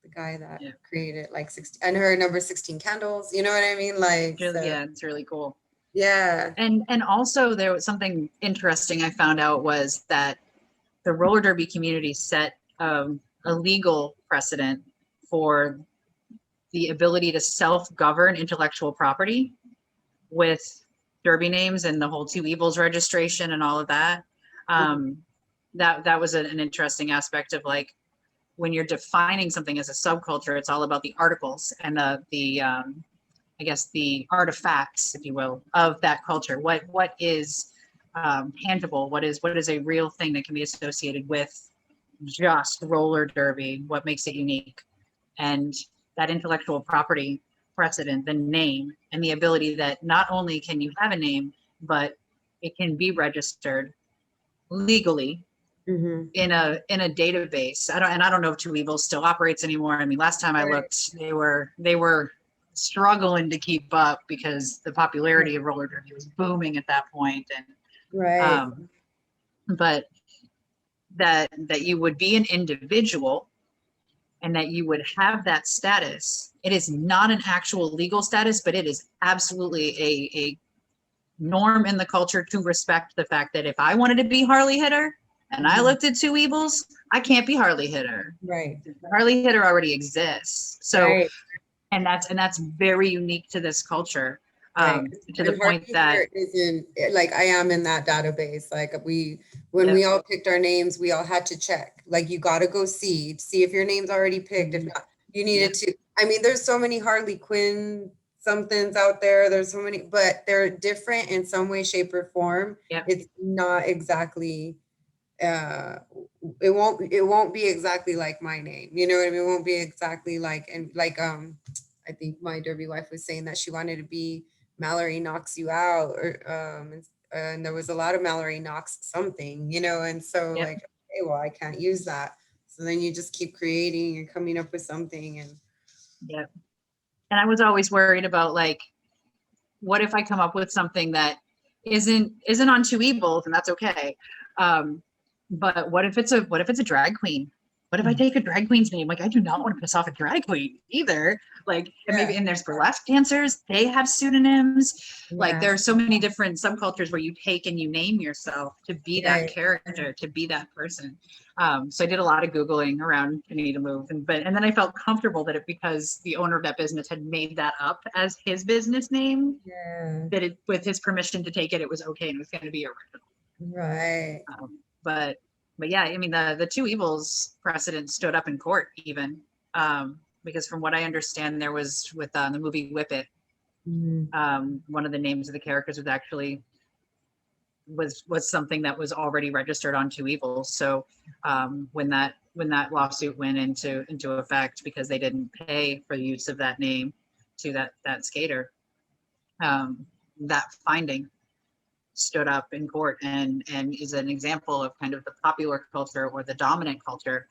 the guy that Yeah. created like 16 and her number 16 candles, you know what I mean? Like, so Yeah, it's really cool. yeah. And also there was something interesting I found out was that the roller derby community set a legal precedent for the ability to self-govern intellectual property with derby names and the whole two evils registration and all of that. Mhm. That was an interesting aspect of like when you're defining something as a subculture, it's all about the articles and the I guess the artifacts, if you will, of that culture. What is tangible? What is a real thing that can be associated with just roller derby? What makes it unique? And that intellectual property precedent, the name, and the ability that not only can you have a name, but it can be registered legally Mm-hmm. in a database. I don't know if Two Evils still operates anymore. I mean, last time I Right. looked, they were struggling to keep up because the popularity of roller derby was booming at that point. And Right. but that you would be an individual and that you would have that status. It is not an actual legal status, but it is absolutely a norm in the culture to respect the fact that if I wanted to be Harley Hitter and I looked at Two Evils, I can't be Harley Hitter. Right. Harley Hitter already exists. So, Right. and that's very unique to this culture. Right. To the And point Harvey that here isn't like I am in that database. Like when we all picked our names, we all had to check. Like you got to go see if your name's already picked. If not, you needed to. I mean, there's so many Harley Quinn somethings out there. There's so many, but they're different in some way, shape, or form. Yep. It's not exactly. It won't be exactly like my name. You know what I mean? It won't be exactly like I think my derby wife was saying that she wanted to be Mallory knocks you out, or and there was a lot of Mallory knocks something, and so like, okay, well, I can't use that. So then you just keep creating and coming up with something, and and I was always worried about like, what if I come up with something that isn't on Two Evils, and that's okay. But what if it's a drag queen? What if I take a drag queen's name? Like, I do not want to piss off a drag queen either. Like, and maybe, and there's burlesque dancers, they have pseudonyms. Like, there are so many different subcultures where you take and you name yourself to be that character, to be that person. So I did a lot of Googling around JAnita Move, and then I felt comfortable that because the owner of that business had made that up as his business name, that it, with his permission to take it, it was okay and it was going to be original. Right. But yeah, I mean, the Two Evils precedent stood up in court even, because from what I understand, there was with the movie Whip It, one of the names of the characters was actually was something that was already registered on Two Evils. So when that lawsuit went into effect because they didn't pay for the use of that name to that skater, that finding stood up in court and is an example of kind of the popular culture or the dominant culture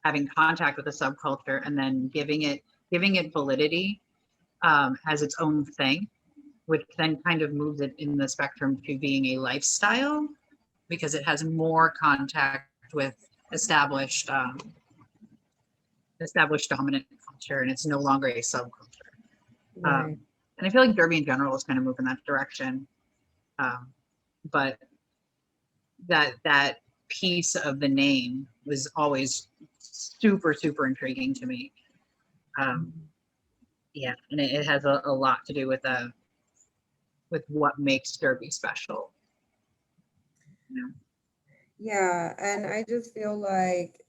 having contact with a subculture and then giving it validity as its own thing, which then kind of moves it in the spectrum to being a lifestyle because it has more contact with established dominant culture, and it's no longer a subculture. And I feel like derby in general is kind of moving that direction. But that piece of the name was always super, super intriguing to me. And it has a lot to do with what makes derby special. Yeah, and I just feel like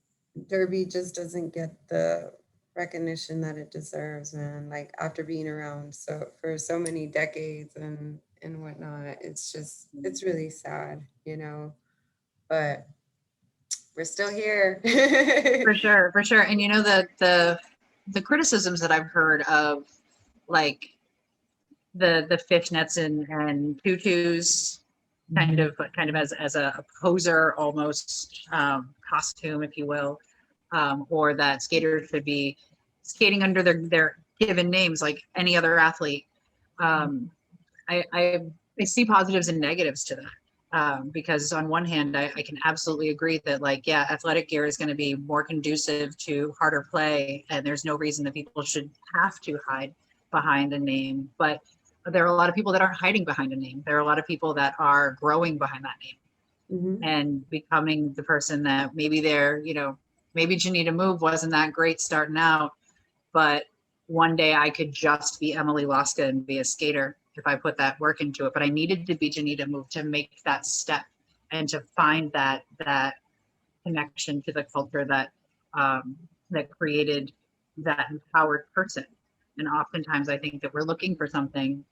derby just doesn't get the recognition that it deserves, man. Like after being around for so many decades and whatnot, it's really sad, but we're still here. For sure. And the criticisms that I've heard of like the fishnets and tutus kind of as a poser almost costume, if you will, or that skaters should be skating under their given names like any other athlete. I see positives and negatives to that, because on one hand, I can absolutely agree that athletic gear is going to be more conducive to harder play, and there's no reason that people should have to hide behind a name. But there are a lot of people that aren't hiding behind a name. There are a lot of people that are growing behind that name and becoming the person that maybe maybe JAnita Move wasn't that great starting out, but one day I could just be Emily Loska and be a skater if I put that work into it. But I needed to be JAnita Move to make that step and to find that connection to the culture that created that empowered person. And oftentimes I think that we're looking for something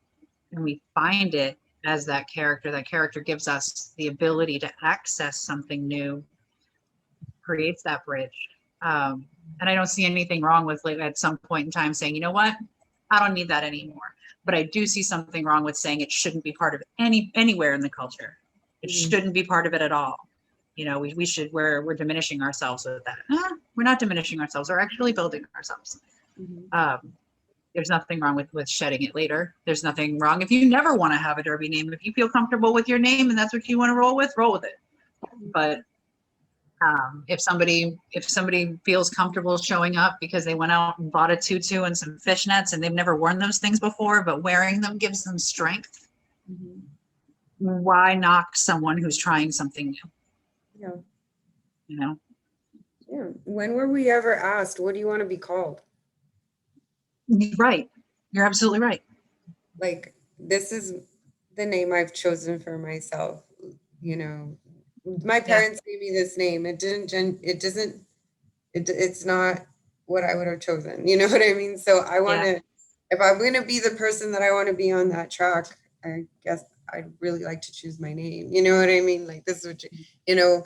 and we find it as that character. That character gives us the ability to access something new, creates that bridge. And I don't see anything wrong with at some point in time saying, you know what, I don't need that anymore. But I do see something wrong with saying it shouldn't be part of anywhere in the culture. It shouldn't be part of it at all. You know, we're diminishing ourselves with that. We're not diminishing ourselves. We're actually building ourselves. There's nothing wrong with shedding it later. There's nothing wrong if you never want to have a Derby name. If you feel comfortable with your name and that's what you want to roll with it. But if somebody feels comfortable showing up because they went out and bought a tutu and some fishnets and they've never worn those things before, but wearing them gives them strength, why knock someone who's trying something new? Yeah. You know? Yeah. When were we ever asked, what do you want to be called? Right. You're absolutely right. Like, this is the name I've chosen for myself. You know, my parents gave me this name. It's not what I would have chosen. You know what I mean? So I want to, if I'm going to be the person that I want to be on that track, I guess I'd really like to choose my name. You know what I mean? Like, this is what you know,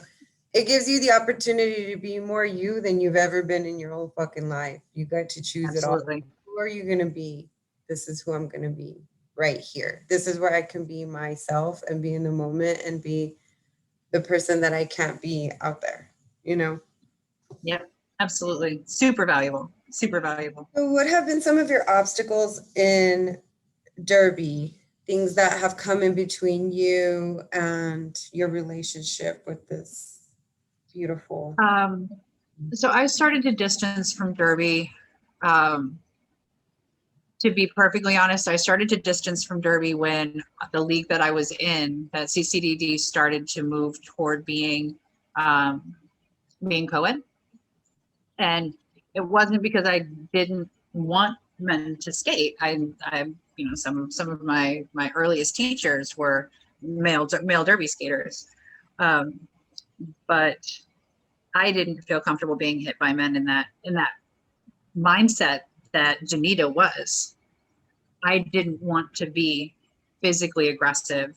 it gives you the opportunity to be more you than you've ever been in your whole fucking life. You got to choose it all. Who are you going to be? This is who I'm going to be right here. This is where I can be myself and be in the moment and be the person that I can't be out there, you know? Yep, absolutely. Super valuable. Super valuable. So what have been some of your obstacles in Derby? Things that have come in between you and your relationship with this beautiful. So I started to distance from Derby. To be perfectly honest, I started to distance from Derby when the league that I was in, that CCDD, started to move toward being co-ed. And it wasn't because I didn't want men to skate. I you know, some of my earliest teachers were male Derby skaters, but I didn't feel comfortable being hit by men in that mindset that JAnita was. I didn't want to be physically aggressive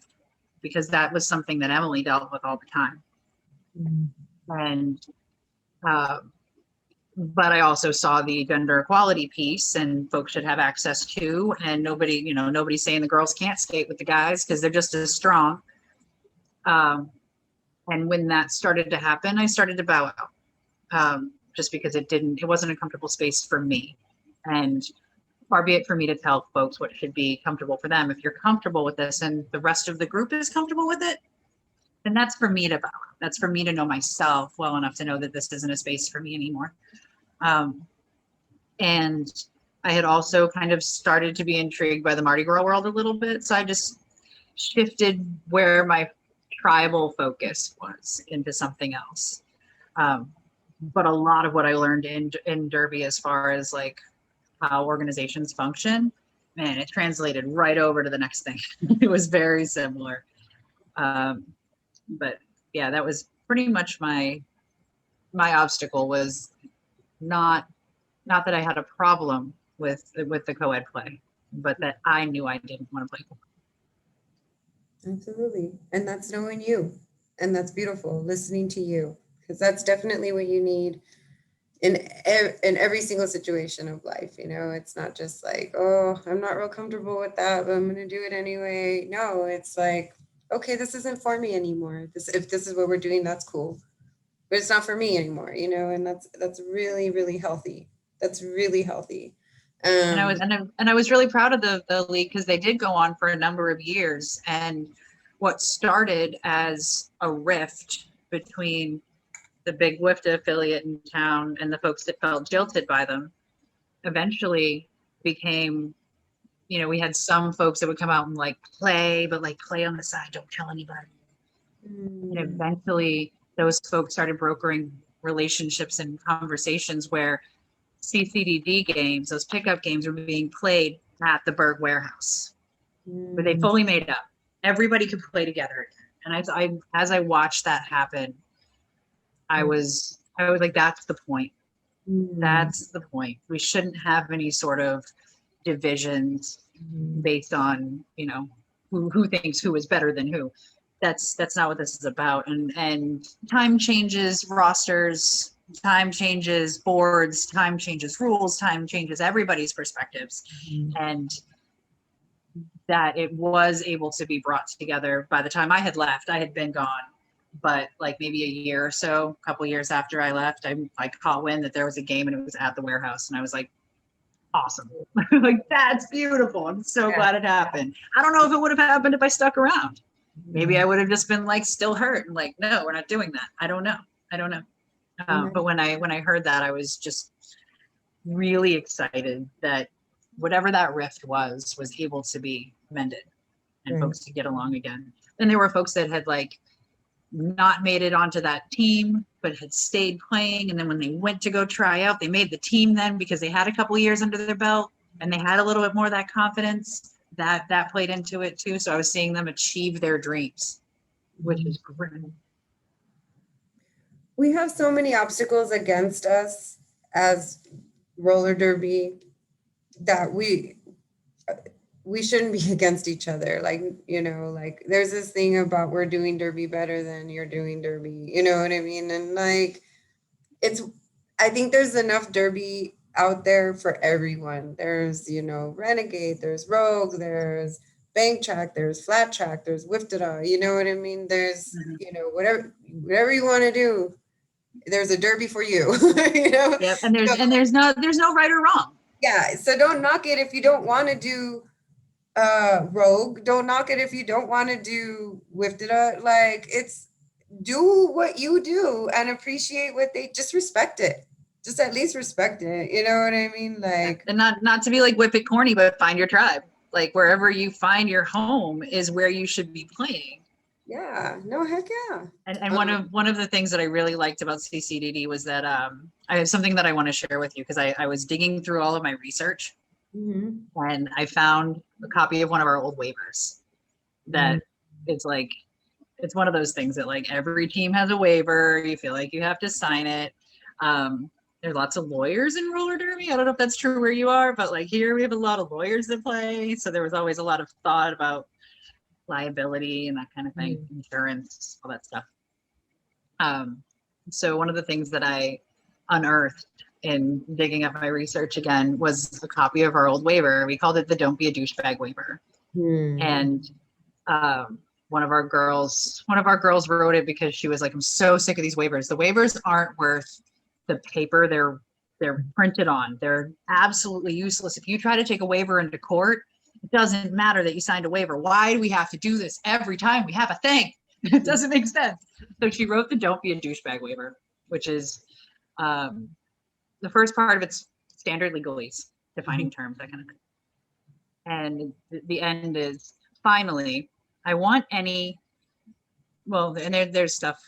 because that was something that Emily dealt with all the time. And but I also saw the gender equality piece, and folks should have access to, and nobody's saying the girls can't skate with the guys because they're just as strong. And when that started to happen, I started to bow out, just because it wasn't a comfortable space for me. And far be it for me to tell folks what should be comfortable for them. If you're comfortable with this and the rest of the group is comfortable with it, then that's for me to bow out. That's for me to know myself well enough to know that this isn't a space for me anymore. And I had also kind of started to be intrigued by the Mardi Gras world a little bit. So I just shifted where my tribal focus was into something else. But a lot of what I learned in Derby, as far as like how organizations function, man, it translated right over to the next thing. It was very similar. But yeah, that was pretty much my obstacle, was not that I had a problem with the co-ed play, but that I knew I didn't want to play. Absolutely. And that's knowing you. And that's beautiful, listening to you, because that's definitely what you need in every single situation of life. You know, it's not just like, oh, I'm not real comfortable with that, but I'm going to do it anyway. No, it's like, okay, this isn't for me anymore. If this is what we're doing, that's cool, but it's not for me anymore, you know, and that's really, really healthy. That's really healthy. And I was really proud of the league, because they did go on for a number of years. And what started as a rift between the big WIFTA affiliate in town and the folks that felt jilted by them eventually became, you know, we had some folks that would come out and like play, but like play on the side, don't tell anybody. And eventually those folks started brokering relationships and conversations where CCDD games, those pickup games, were being played at the Berg warehouse, where they fully made up. Everybody could play together. And as I watched that happen, I was like, that's the point. That's the point. We shouldn't have any sort of divisions based on, you know, who thinks who is better than who. That's not what this is about. And time changes rosters, time changes boards, time changes rules, time changes everybody's perspectives. And that it was able to be brought together. By the time I had left, I had been gone, but like maybe a year or so, a couple years after I left, I caught wind that there was a game and it was at the warehouse, and I was like, awesome. Like, that's beautiful. I'm so glad it happened. I don't know if it would have happened if I stuck around. Maybe I would have just been like still hurt and like, no, we're not doing that. I don't know. But when I heard that, I was just really excited that whatever that rift was able to be mended and folks to get along again. And there were folks that had like not made it onto that team, but had stayed playing. And then when they went to go try out, they made the team then because they had a couple of years under their belt and they had a little bit more of that confidence that played into it too. So I was seeing them achieve their dreams, which is great. We have so many obstacles against us as roller derby that we shouldn't be against each other. Like, you know, like there's this thing about we're doing derby better than you're doing derby, you know what I mean? And like, I think there's enough derby out there for everyone. There's, you know, renegade, there's rogue, there's bank track, there's flat track, there's whiftada, you know what I mean? There's, you know, whatever you want to do, there's a derby for you. You know? Yep. And there's no right or wrong. Yeah. So don't knock it if you don't want to do rogue. Don't knock it if you don't want to do whiftada. Like, it's, do what you do and appreciate what they, just respect it. Just at least respect it. You know what I mean? Like, and not to be like whip it corny, but find your tribe. Like wherever you find your home is where you should be playing. Yeah, no, heck yeah. And one of the things that I really liked about CCDD was that I have something that I want to share with you because I was digging through all of my research and I found a copy of one of our old waivers that it's like, it's one of those things that like every team has a waiver. You feel like you have to sign it. There's lots of lawyers in roller derby. I don't know if that's true where you are, but like here we have a lot of lawyers that play. So there was always a lot of thought about liability and that kind of thing, insurance, all that stuff. So one of the things that I unearthed in digging up my research again was a copy of our old waiver. We called it the Don't Be a Douchebag waiver. And one of our girls wrote it because she was like, I'm so sick of these waivers. The waivers aren't worth the paper they're printed on. They're absolutely useless. If you try to take a waiver into court, it doesn't matter that you signed a waiver. Why do we have to do this every time we have a thing? It doesn't make sense. So she wrote the Don't Be a Douchebag waiver, which is the first part of it's standard legalese, defining terms, that kind of thing. And the end is, finally, I want any, well, and there's stuff,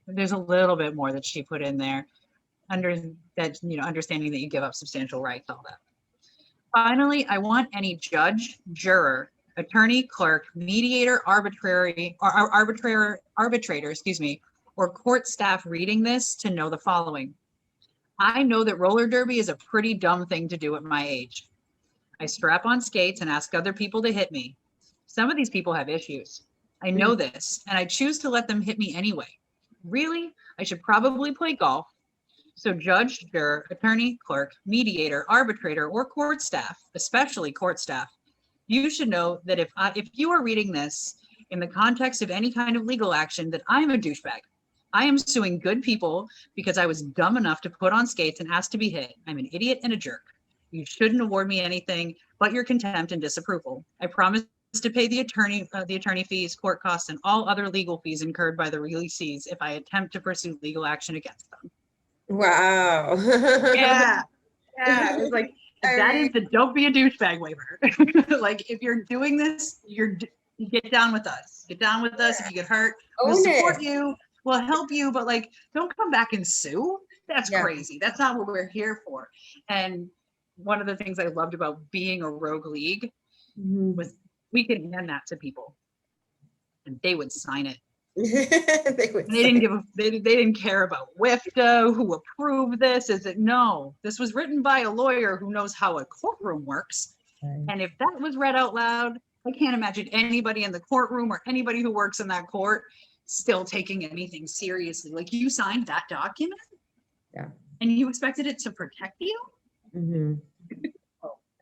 there's a little bit more that she put in there under that, you know, understanding that you give up substantial rights, all that. Finally, I want any judge, juror, attorney, clerk, mediator, arbitrator, or court staff reading this to know the following. I know that roller derby is a pretty dumb thing to do at my age. I strap on skates and ask other people to hit me. Some of these people have issues. I know this, and I choose to let them hit me anyway. Really, I should probably play golf. So judge, juror, attorney, clerk, mediator, arbitrator, or court staff, especially court staff, you should know that if you are reading this in the context of any kind of legal action, that I'm a douchebag. I am suing good people because I was dumb enough to put on skates and ask to be hit. I'm an idiot and a jerk. You shouldn't award me anything but your contempt and disapproval. I promise to pay the attorney fees, court costs, and all other legal fees incurred by the releasees if I attempt to pursue legal action against them. Wow. Yeah. It's like, that is the Don't Be a Douchebag waiver. Like, if you're doing this, you get down with us. Get down with us. If you get hurt, we'll support you. We'll help you. But like, don't come back and sue. That's crazy. That's not what we're here for. And one of the things I loved about being a rogue league was we could hand that to people and they would sign it. They didn't care about WIFTA, who approved this. This was written by a lawyer who knows how a courtroom works. And if that was read out loud, I can't imagine anybody in the courtroom or anybody who works in that court still taking anything seriously. Like, you signed that document and you expected it to protect you.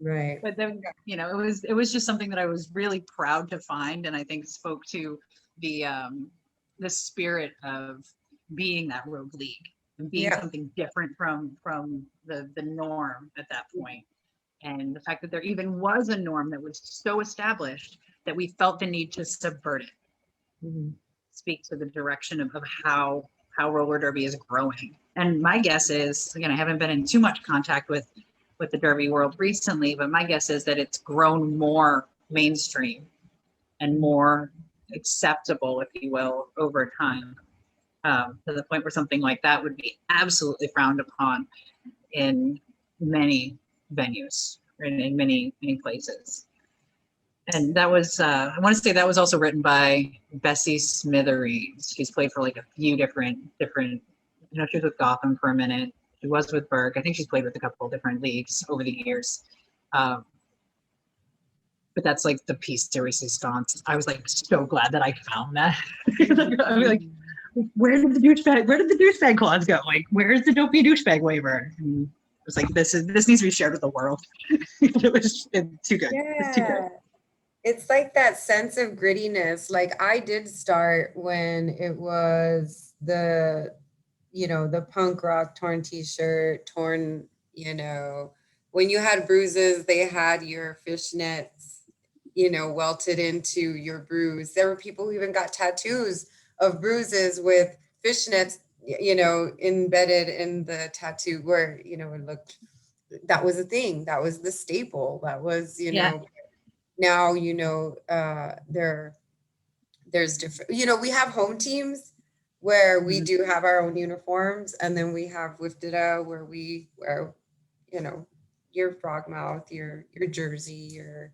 Right. But then, it was just something that I was really proud to find, and I think spoke to the the spirit of being that rogue league and being Yeah. something different from the norm at that point. And the fact that there even was a norm that was so established that we felt the need to subvert it Mhm. speak to the direction of how roller derby is growing. And my guess is, again, I haven't been in too much contact with the derby world recently, but my guess is that it's grown more mainstream and more acceptable, if you will, over time, to the point where something like that would be absolutely frowned upon in many venues, in many places. And that was, I want to say that was also written by Bessie Smithereens. She's played for like a few different, she was with Gotham for a minute. She was with Berg. I think she's played with a couple of different leagues over the years. Um, but that's like the piece de resistance. I was like so glad that I found that. I was like, where did the douchebag clause go? Like, where's the don't be a douchebag waiver? And it was like, this needs to be shared with the world. It's too good. It's too good. Yeah. It's like that sense of grittiness. Like I did start when it was the punk rock torn t-shirt, torn, when you had bruises, they had your fishnets, welted into your bruise. There were people who even got tattoos of bruises with fishnets, embedded in the tattoo where, it looked, that was a thing. That was the staple. That was, Yeah. now, there's different, we have home teams where we do have our own uniforms, and then we have Wiftida where we wear, you know, your frogmouth, your jersey, your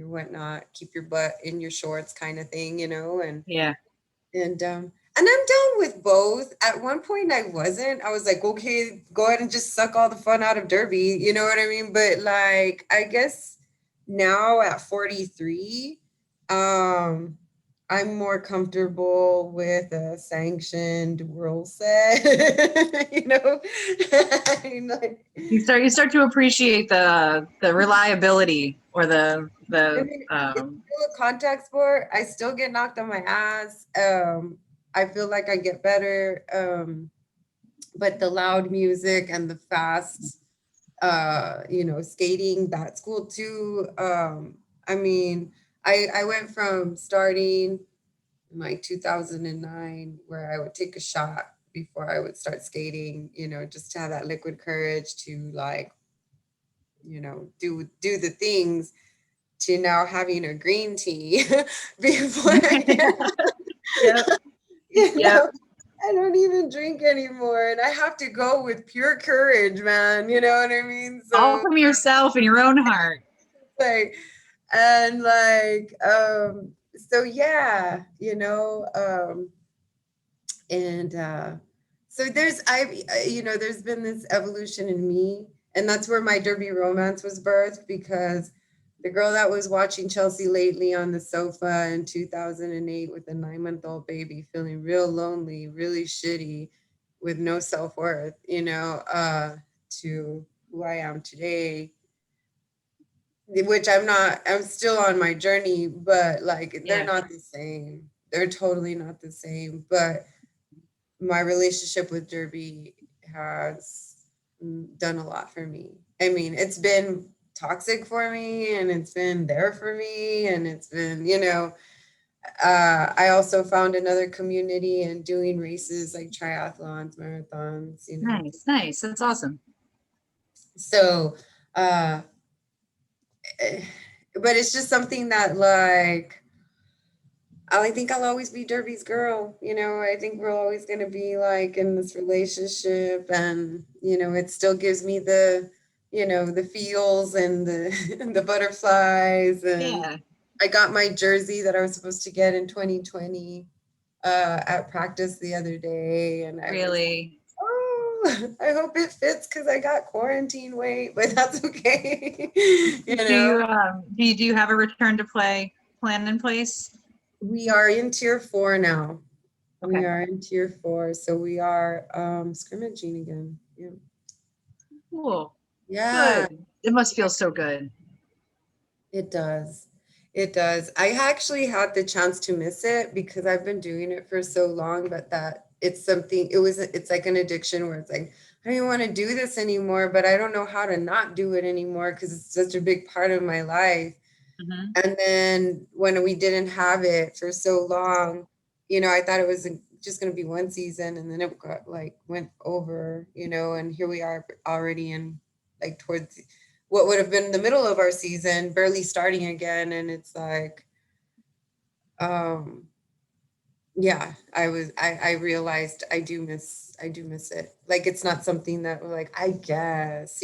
whatnot, keep your butt in your shorts kind of thing, and Yeah. and I'm down with both. At one point I wasn't. I was like, okay, go ahead and just suck all the fun out of Derby, you know what I mean? But like I guess now at 43, um I'm more comfortable with a sanctioned rule set. I mean, like, You start to appreciate the reliability or I the mean, it's still a contact sport. I still get knocked on my ass. I feel like I get better. But the loud music and the fast, skating, that's cool too. I mean, I went from starting in like 2009, where I would take a shot before I would start skating, just to have that liquid courage to like, do the things, to now having a green tea before Yep. you Yep. know, I don't even drink anymore, and I have to go with pure courage, man. You know what I mean? All So from yourself and your own heart. like, and like, so yeah, and so there's been this evolution in me, and that's where my derby romance was birthed, because the girl that was watching Chelsea lately on the sofa in 2008 with a 9-month-old baby, feeling real lonely, really shitty, with no self-worth, to who I am today, which I'm still on my journey, but like they're Yeah. not the same. They're totally not the same. But my relationship with Derby has done a lot for me. I mean, it's been toxic for me, and it's been there for me, and it's been, I also found another community in doing races like triathlons, marathons. Nice. That's awesome. So, uh, but it's just something that like, I think I'll always be Derby's girl. I think we're always going to be like in this relationship, and, it still gives me the feels and the, and the butterflies. And Yeah. I got my jersey that I was supposed to get in 2020 at practice the other day. And I was, Really. oh, I hope it fits because I got quarantine weight, but that's okay. Do you have a return to play plan in place? We are in tier 4 now. We Okay. are in tier 4, so we are scrimmaging again. Yeah. Cool. Yeah. Good. It must feel so good. It does. It does. I actually had the chance to miss it because I've been doing it for so long, but that it's something, it's like an addiction where it's like, I don't even want to do this anymore, but I don't know how to not do it anymore because it's such a big part of my life. Hmm. And then when we didn't have it for so long, I thought it was just going to be one season and then it got like went over, and here we are already in like towards what would have been the middle of our season, barely starting again. And it's like, um, yeah, I realized I do miss it. Like, it's not something that we're like, I guess,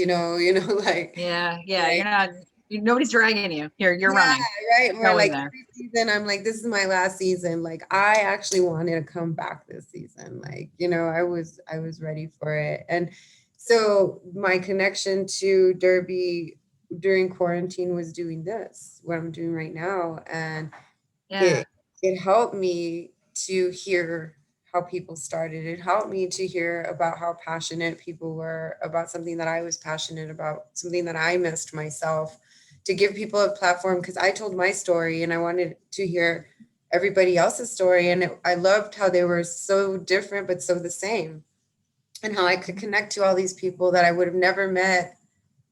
Yeah, yeah. like, You're not. Nobody's dragging you. You're yeah, running, right. Where going like there. every season, I'm like, this is my last season. Like, I actually wanted to come back this season. Like, I was ready for it. And so my connection to Derby during quarantine was doing this, what I'm doing right now. And Yeah, it helped me to hear how people started. It helped me to hear about how passionate people were about something that I was passionate about, something that I missed myself, to give people a platform because I told my story and I wanted to hear everybody else's story. And I loved how they were so different, but so the same, and how I could connect to all these people that I would have never met,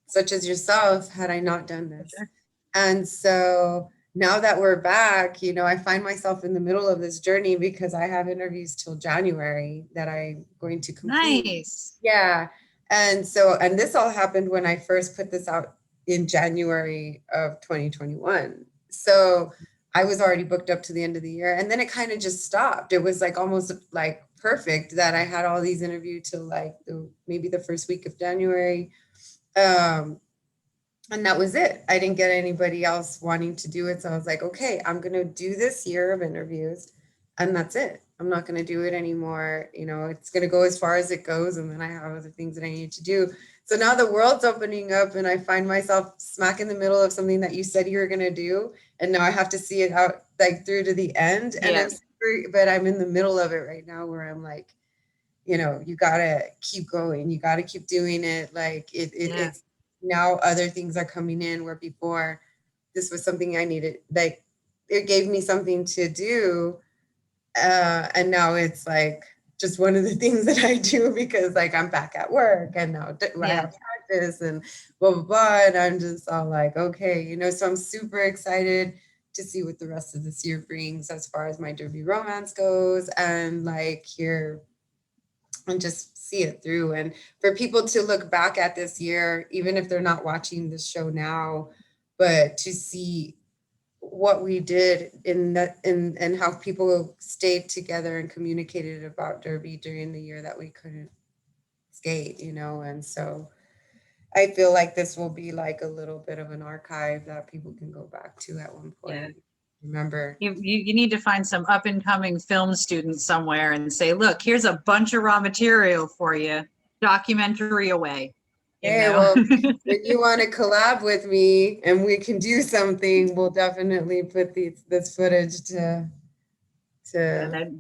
such as yourself, had I not done for this. sure. And so now that we're back, I find myself in the middle of this journey because I have interviews till January that I'm going to complete. Nice. Yeah. And this all happened when I first put this out in January of 2021. So I was already booked up to the end of the year. And then it kind of just stopped. It was like almost like perfect that I had all these interviews till like maybe the first week of January. Um, and that was it. I didn't get anybody else wanting to do it. So I was like, okay, I'm going to do this year of interviews and that's it. I'm not going to do it anymore. It's going to go as far as it goes. And then I have other things that I need to do. So now the world's opening up and I find myself smack in the middle of something that you said you were going to do. And now I have to see it out like through to the end. And Yeah, but I'm in the middle of it right now where I'm like, you gotta keep going. You gotta keep doing it. Like yeah, it's now other things are coming in where before this was something I needed. Like it gave me something to do, and now it's like just one of the things that I do because like I'm back at work and now I yeah. have practice and blah blah blah. And I'm just all like, okay, so I'm super excited to see what the rest of this year brings as far as my derby romance goes and like here and just see it through. And for people to look back at this year, even if they're not watching the show now, but to see what we did in that and how people stayed together and communicated about Derby during the year that we couldn't skate, and so I feel like this will be like a little bit of an archive that people can go back to at one Yeah. point. Remember. You need to find some up and coming film students somewhere and say, look, here's a bunch of raw material for you. Documentary away, you Hey, know? well, if you want to collab with me and we can do something, we'll definitely put this footage Yeah, to that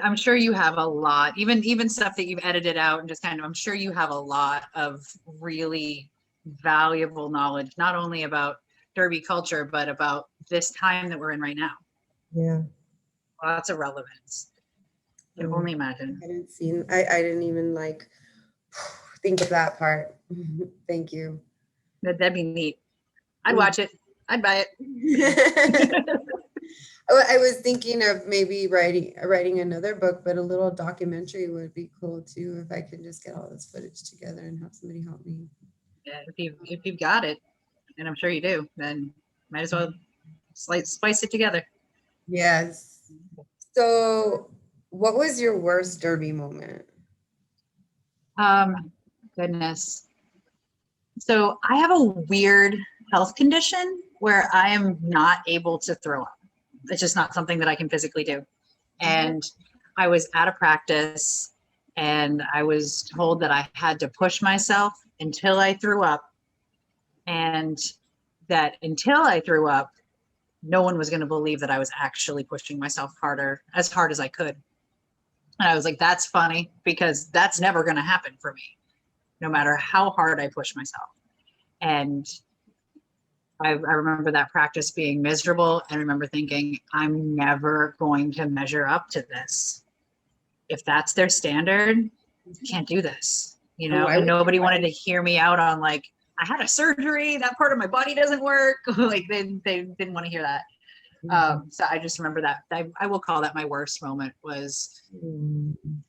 I'm sure you have a lot, even stuff that you've edited out and just kind of, I'm sure you have a lot of really valuable knowledge, not only about derby culture, but about this time that we're in right now. yeah. Lots of relevance. Can only imagine. I didn't even like think of that part. Thank you. That'd be neat. I'd watch it. I'd buy I it. was thinking of maybe writing another book, but a little documentary would be cool too if I could just get all this footage together and have somebody help me. Yeah, if you've got it, and I'm sure you do, then might as well spice it together. Yes. So, what was your worst derby moment? Goodness. So I have a weird health condition where I am not able to throw up. It's just not something that I can physically do. And I was at a practice and I was told that I had to push myself until I threw up, and that until I threw up, no one was going to believe that I was actually pushing myself harder, as hard as I could. And I was like, that's funny because that's never going to happen for me, no matter how hard I push myself. And I remember that practice being miserable. I remember thinking, I'm never going to measure up to this. If that's their standard, can't do this, And why and would nobody wanted to hear me out on like, I had a surgery, that part of my body doesn't work. Like they didn't want to hear that. So I just remember that. I will call that my worst moment, was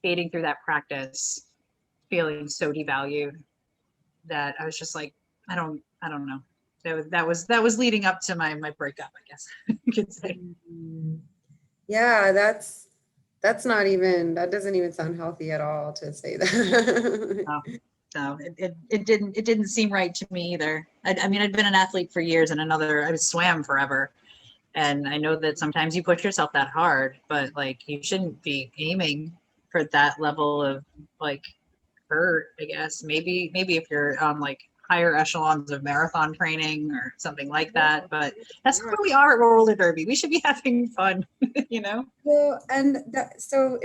fading through that practice, feeling so devalued that I was just like, I don't know. That was leading up to my breakup, I guess you could say. Yeah, that's not even, that doesn't even sound healthy at all to say that. So it didn't seem right to me either. I mean, I'd been an athlete for years, and I swam forever. And I know that sometimes you push yourself that hard, but like you shouldn't be aiming for that level of like hurt, I guess. Maybe if you're on like higher echelons of marathon training or something like that. But that's where we are at roller derby. We should be having fun, Well, and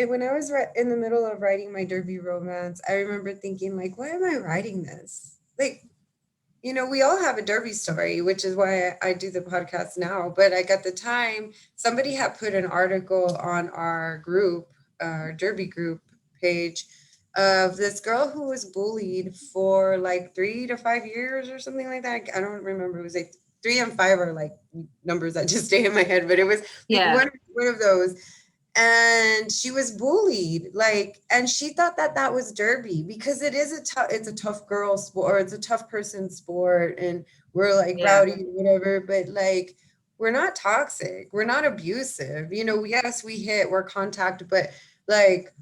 when I was in the middle of writing my derby romance, I remember thinking like, why am I writing this? Like, we all have a derby story, which is why I do the podcast now. But like at the time, somebody had put an article on our group, our derby group page, of this girl who was bullied for like 3 to 5 years or something like that. I don't remember. It was like 3 and 5 are like numbers that just stay in my head, but it was one of those. And she was bullied, like, and she thought that was derby because it's a tough girl sport, or it's a tough person sport, and we're like rowdy, whatever, but like we're not toxic, we're not abusive, yes, we hit, we're contact, but like,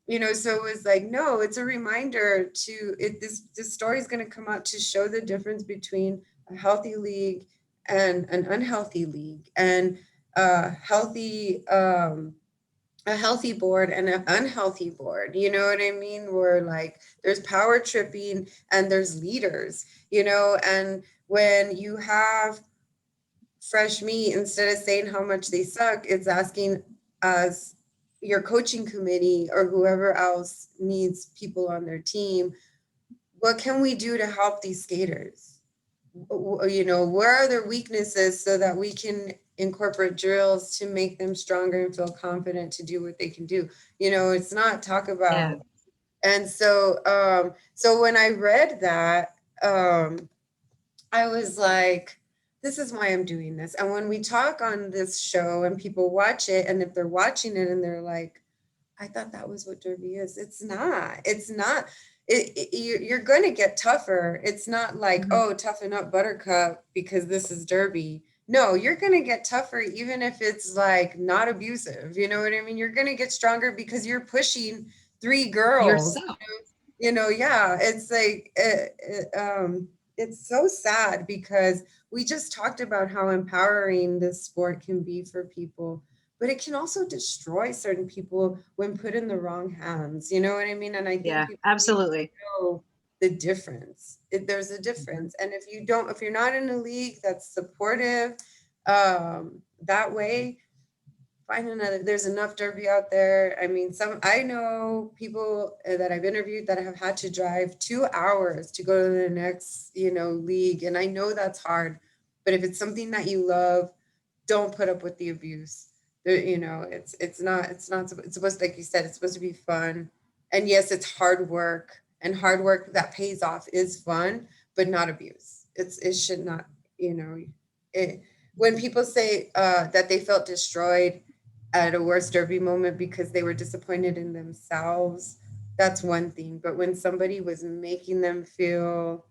so it was like, no, it's a reminder this story is going to come out to show the difference between a healthy league and an unhealthy league, and healthy a healthy board and an unhealthy board. You know what I mean? Where like there's power tripping and there's leaders, and when you have fresh meat, instead of saying how much they suck, it's asking us, your coaching committee or whoever else needs people on their team, what can we do to help these skaters? Where are their weaknesses so that we can incorporate drills to make them stronger and feel confident to do what they can do. It's not talk about. And so when I read that, I was like, this is why I'm doing this. And when we talk on this show and people watch it, and if they're watching it and they're like, I thought that was what derby is. It's not. You're going to get tougher. It's not like, oh, toughen up, buttercup, because this is derby. No, you're going to get tougher, even if it's like not abusive. You know what I mean? You're going to get stronger because you're pushing 3 girls. Yourself. Yeah, it's like, it's so sad because we just talked about how empowering this sport can be for people, but it can also destroy certain people when put in the wrong hands. You know what I mean? And I think people absolutely need to know the difference. There's a difference. And if you're not in a league that's supportive, that way, find another. There's enough derby out there. I mean, I know people that I've interviewed that have had to drive 2 hours to go to the next, league. And I know that's hard, but if it's something that you love, don't put up with the abuse. It's supposed to, like you said, it's supposed to be fun. And yes, it's hard work, and hard work that pays off is fun, but not abuse. It should not, when people say that they felt destroyed at a worst derby moment because they were disappointed in themselves, that's one thing. But when somebody was making them feel,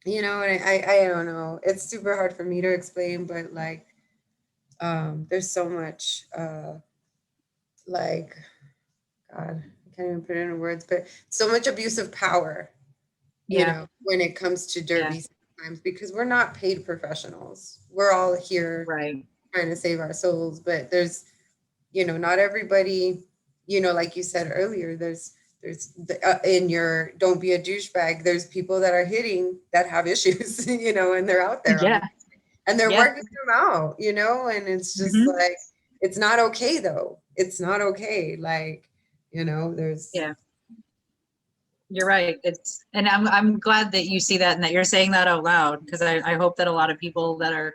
and I don't know, it's super hard for me to explain, but like, there's so much, like, God, I can't even put it in words, but so much abuse of power, when it comes to derby sometimes, because we're not paid professionals. We're all here trying to save our souls, but there's, not everybody, like you said earlier, there's in your don't be a douchebag, there's people that are hitting that have issues, and they're out there. And they're working them out, and it's just like, it's not okay though. It's not okay. Like, there's. You're right. And I'm glad that you see that and that you're saying that out loud, because I hope that a lot of people that are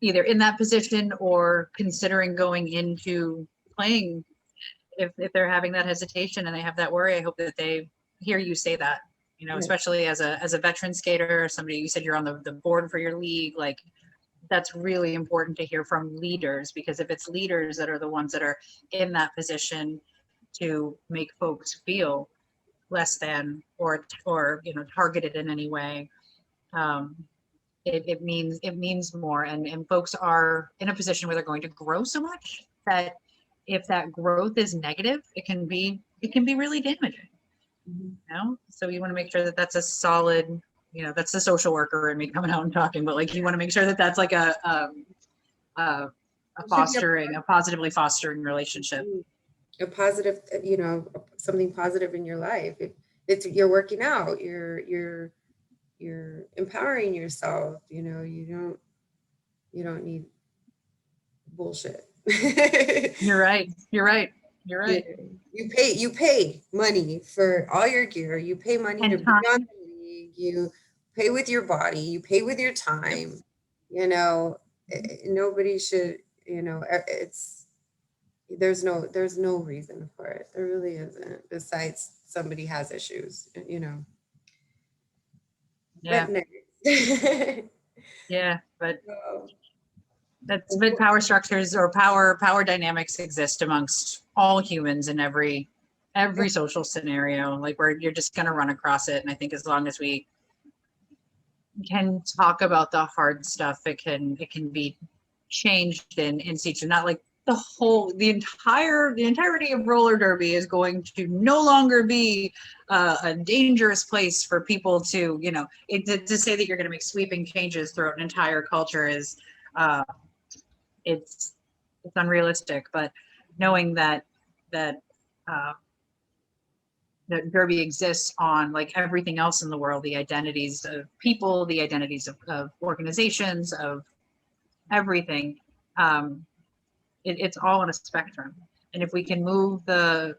either in that position or considering going into playing, if they're having that hesitation and they have that worry, I hope that they hear you say that, especially as a veteran skater or somebody, you said you're on the board for your league, like that's really important to hear from leaders, because if it's leaders that are the ones that are in that position to make folks feel less than or targeted in any way, um, it means more, and folks are in a position where they're going to grow so much that if that growth is negative, it can be really damaging. So you want to make sure that that's a solid, that's the social worker and me coming out and talking, but like you want to make sure that that's like a fostering, a positively fostering relationship. A positive, something positive in your life. It's you're working out, you're empowering yourself. You don't need bullshit. You're right. You're right. You're right. You pay money for all your gear. You pay money to be on the league. You pay with your body. You pay with your time. Nobody should. It's there's no reason for it. There really isn't. Besides, somebody has issues. Yeah. But next. Yeah, but power structures or power dynamics exist amongst all humans in every social scenario, like where you're just going to run across it. And I think as long as we can talk about the hard stuff, it can be changed in situ. Not like the entirety of roller derby is going to no longer be a dangerous place for people to, to say that you're going to make sweeping changes throughout an entire culture is it's unrealistic. But knowing that derby exists on like everything else in the world, the identities of people, the identities of organizations, of everything, it's all on a spectrum. And if we can move the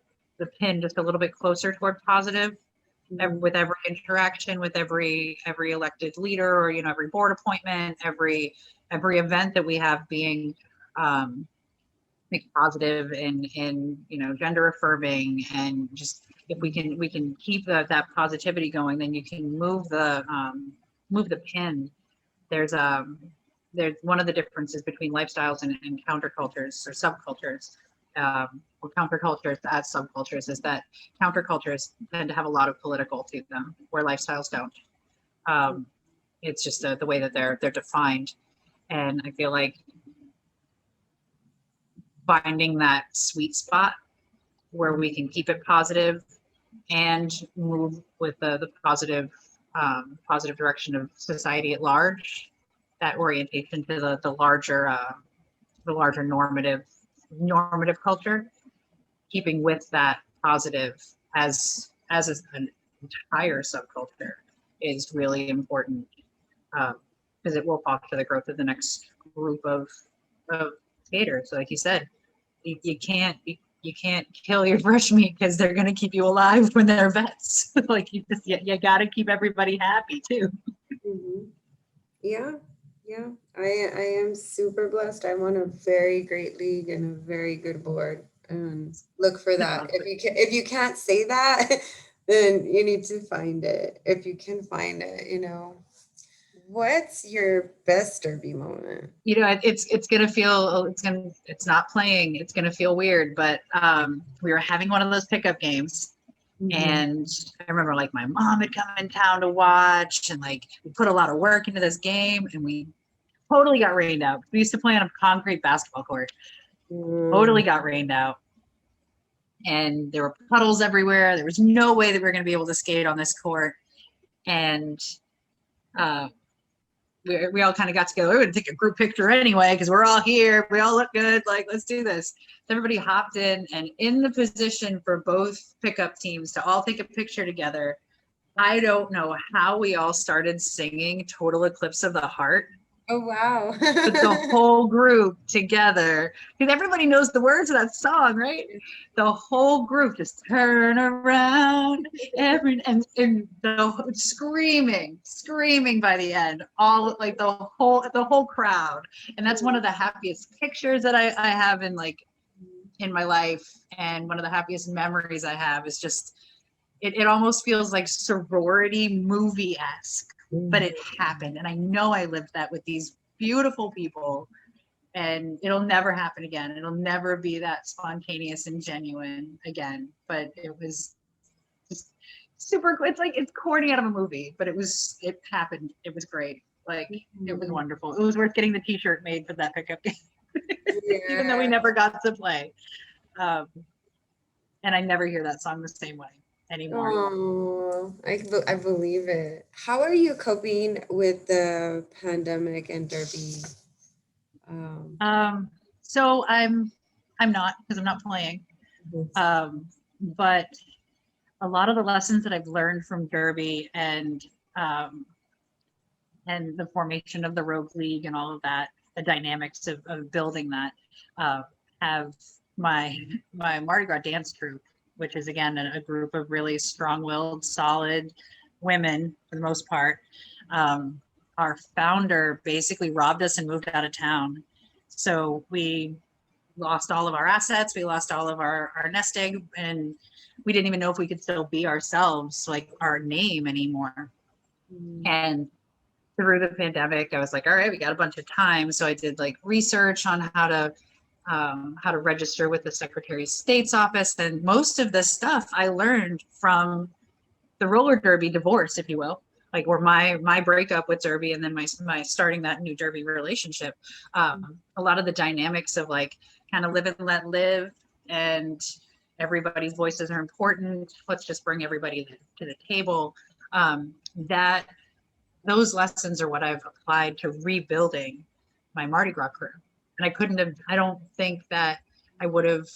pin just a little bit closer toward positive, with every interaction, with every elected leader, or every board appointment, every event that we have being positive and gender affirming, and just if we can keep that positivity going, then you can move the pin. There's one of the differences between lifestyles and countercultures or subcultures, or countercultures as subcultures, is that countercultures tend to have a lot of political to them, where lifestyles don't. It's just the way that they're defined, and I feel like finding that sweet spot where we can keep it positive and move with the positive direction of society at large, that orientation to the larger normative culture, keeping with that positive as an entire subculture is really important, because it will foster the growth of the next group of skaters. So like you said, you can't kill your fresh meat, because they're going to keep you alive when they're vets. Like you got to keep everybody happy too. Mm-hmm. Yeah. I am super blessed. I'm on a very great league and a very good board, and look for that. If you can't say that, then you need to find it. If you can find it, What's your best derby moment? It's gonna feel it's not playing. It's gonna feel weird, but we were having one of those pickup games, and I remember like my mom had come in town to watch, and like we put a lot of work into this game, and we totally got rained out. We used to play on a concrete basketball court. Totally got rained out, and there were puddles everywhere. There was no way that we were gonna be able to skate on this court, and we all kind of got together. We were going to take a group picture anyway, because we're all here. We all look good. Like, let's do this. Everybody hopped in, and in the position for both pickup teams to all take a picture together, I don't know how we all started singing Total Eclipse of the Heart Oh, wow. But the whole group together, because everybody knows the words of that song, right? The whole group just turn around, and the screaming by the end, all like the whole crowd. And that's one of the happiest pictures that I have in my life, and one of the happiest memories I have is just it almost feels like sorority movie-esque, but it happened. And I know I lived that with these beautiful people, and it'll never happen again. It'll never be that spontaneous and genuine again. But it was just super, it's like it's corny out of a movie, but it happened. It was great. Like it was wonderful. It was worth getting the t-shirt made for that pickup game. Even though we Yeah. never got to play. Um, and I never hear that song the same way anymore. Oh, I believe it. How are you coping with the pandemic and Derby? Um, So I'm not, because I'm not playing. But a lot of the lessons that I've learned from Derby um, and the formation of the Rogue League and all of that, the dynamics of building that, have my Mardi Gras dance troupe, which is again a group of really strong-willed, solid women for the most part. Our founder basically robbed us and moved out of town, so we lost all of our assets, we lost all of our nest egg, and we didn't even know if we could still be ourselves, like our name anymore. And through the pandemic, I was like, all right, we got a bunch of time. So I did like research on how to register with the Secretary of State's office. And most of this stuff I learned from the roller derby divorce, if you will, like where my breakup with Derby and then my starting that new Derby relationship. A lot of the dynamics of like kind of live and let live, and everybody's voices are important. Let's just bring everybody to the table. That those lessons are what I've applied to rebuilding my Mardi Gras crew. And I don't think that I would have,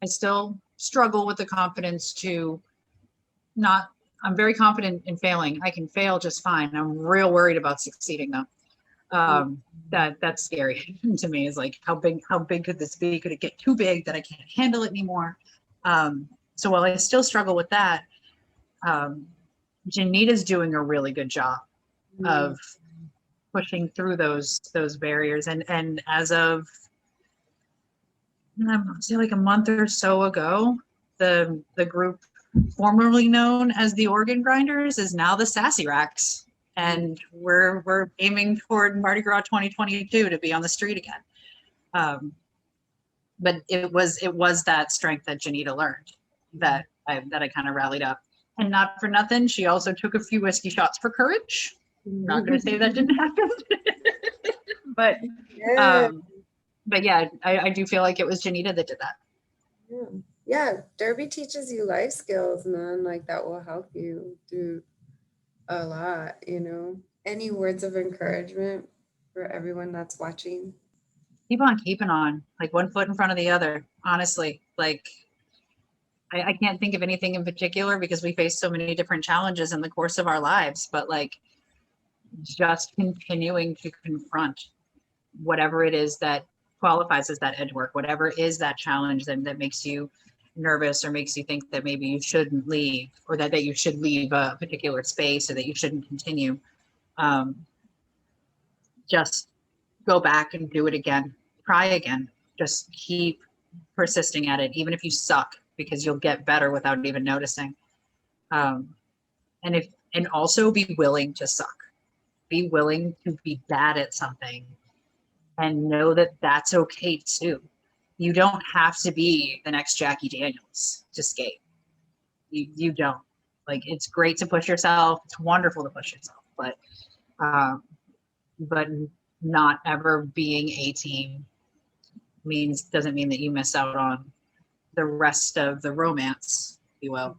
I still struggle with the confidence to not, I'm very confident in failing. I can fail just fine. I'm real worried about succeeding though. That's scary to me, is like, how big could this be? Could it get too big that I can't handle it anymore? So while I still struggle with that, JAnita's doing a really good job of pushing through those barriers. And as of, I would say like a month or so ago, the group formerly known as the Organ Grinders is now the Sassy Racks. And we're aiming toward Mardi Gras 2022 to be on the street again. But it was that strength that JAnita learned that I kind of rallied up. And not for nothing, she also took a few whiskey shots for courage. I'm not going to say that didn't happen, but yeah. Yeah, I do feel like it was JAnita that did that. Yeah. Yeah. Derby teaches you life skills, man. Like that will help you do a lot, you know. Any words of encouragement for everyone that's watching? Keep on keeping on, like one foot in front of the other. Honestly, like I can't think of anything in particular because we face so many different challenges in the course of our lives, but like just continuing to confront whatever it is that qualifies as that edge work, whatever is that challenge that makes you nervous or makes you think that maybe you shouldn't leave, or that you should leave a particular space, or that you shouldn't continue. Just go back and do it again. Try again. Just keep persisting at it, even if you suck, because you'll get better without even noticing. And also be willing to suck. Be willing to be bad at something, and know that that's okay too. You don't have to be the next Jackie Daniels to skate. You don't. Like, it's great to push yourself. It's wonderful to push yourself, but not ever being a team doesn't mean that you miss out on the rest of the romance, if you will.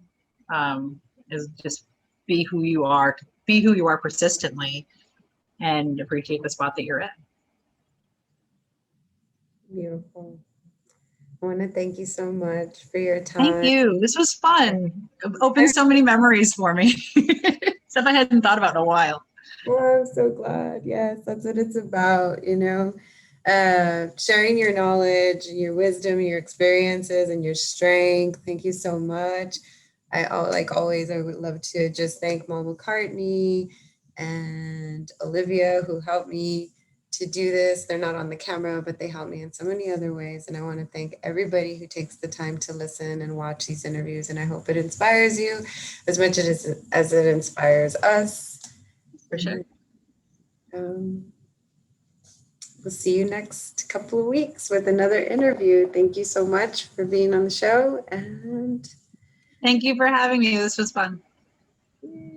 Is just be who you are persistently, and appreciate the spot that you're in. Beautiful. I want to thank you so much for your Thank time. you. This was fun. Opened so many memories for me. Stuff I hadn't thought about in a while. Well, I'm so glad. Yes, that's what it's about, sharing your knowledge, your wisdom, your experiences, and your strength. Thank you so much. Like always, I would love to just thank Mom McCartney and Olivia who helped me to do this. They're not on the camera, but they helped me in so many other ways. And I want to thank everybody who takes the time to listen and watch these interviews. And I hope it inspires you as much as it inspires us. For sure. Um, we'll see you next couple of weeks with another interview. Thank you so much for being on the show. And Thank you for having me. This was fun. yay.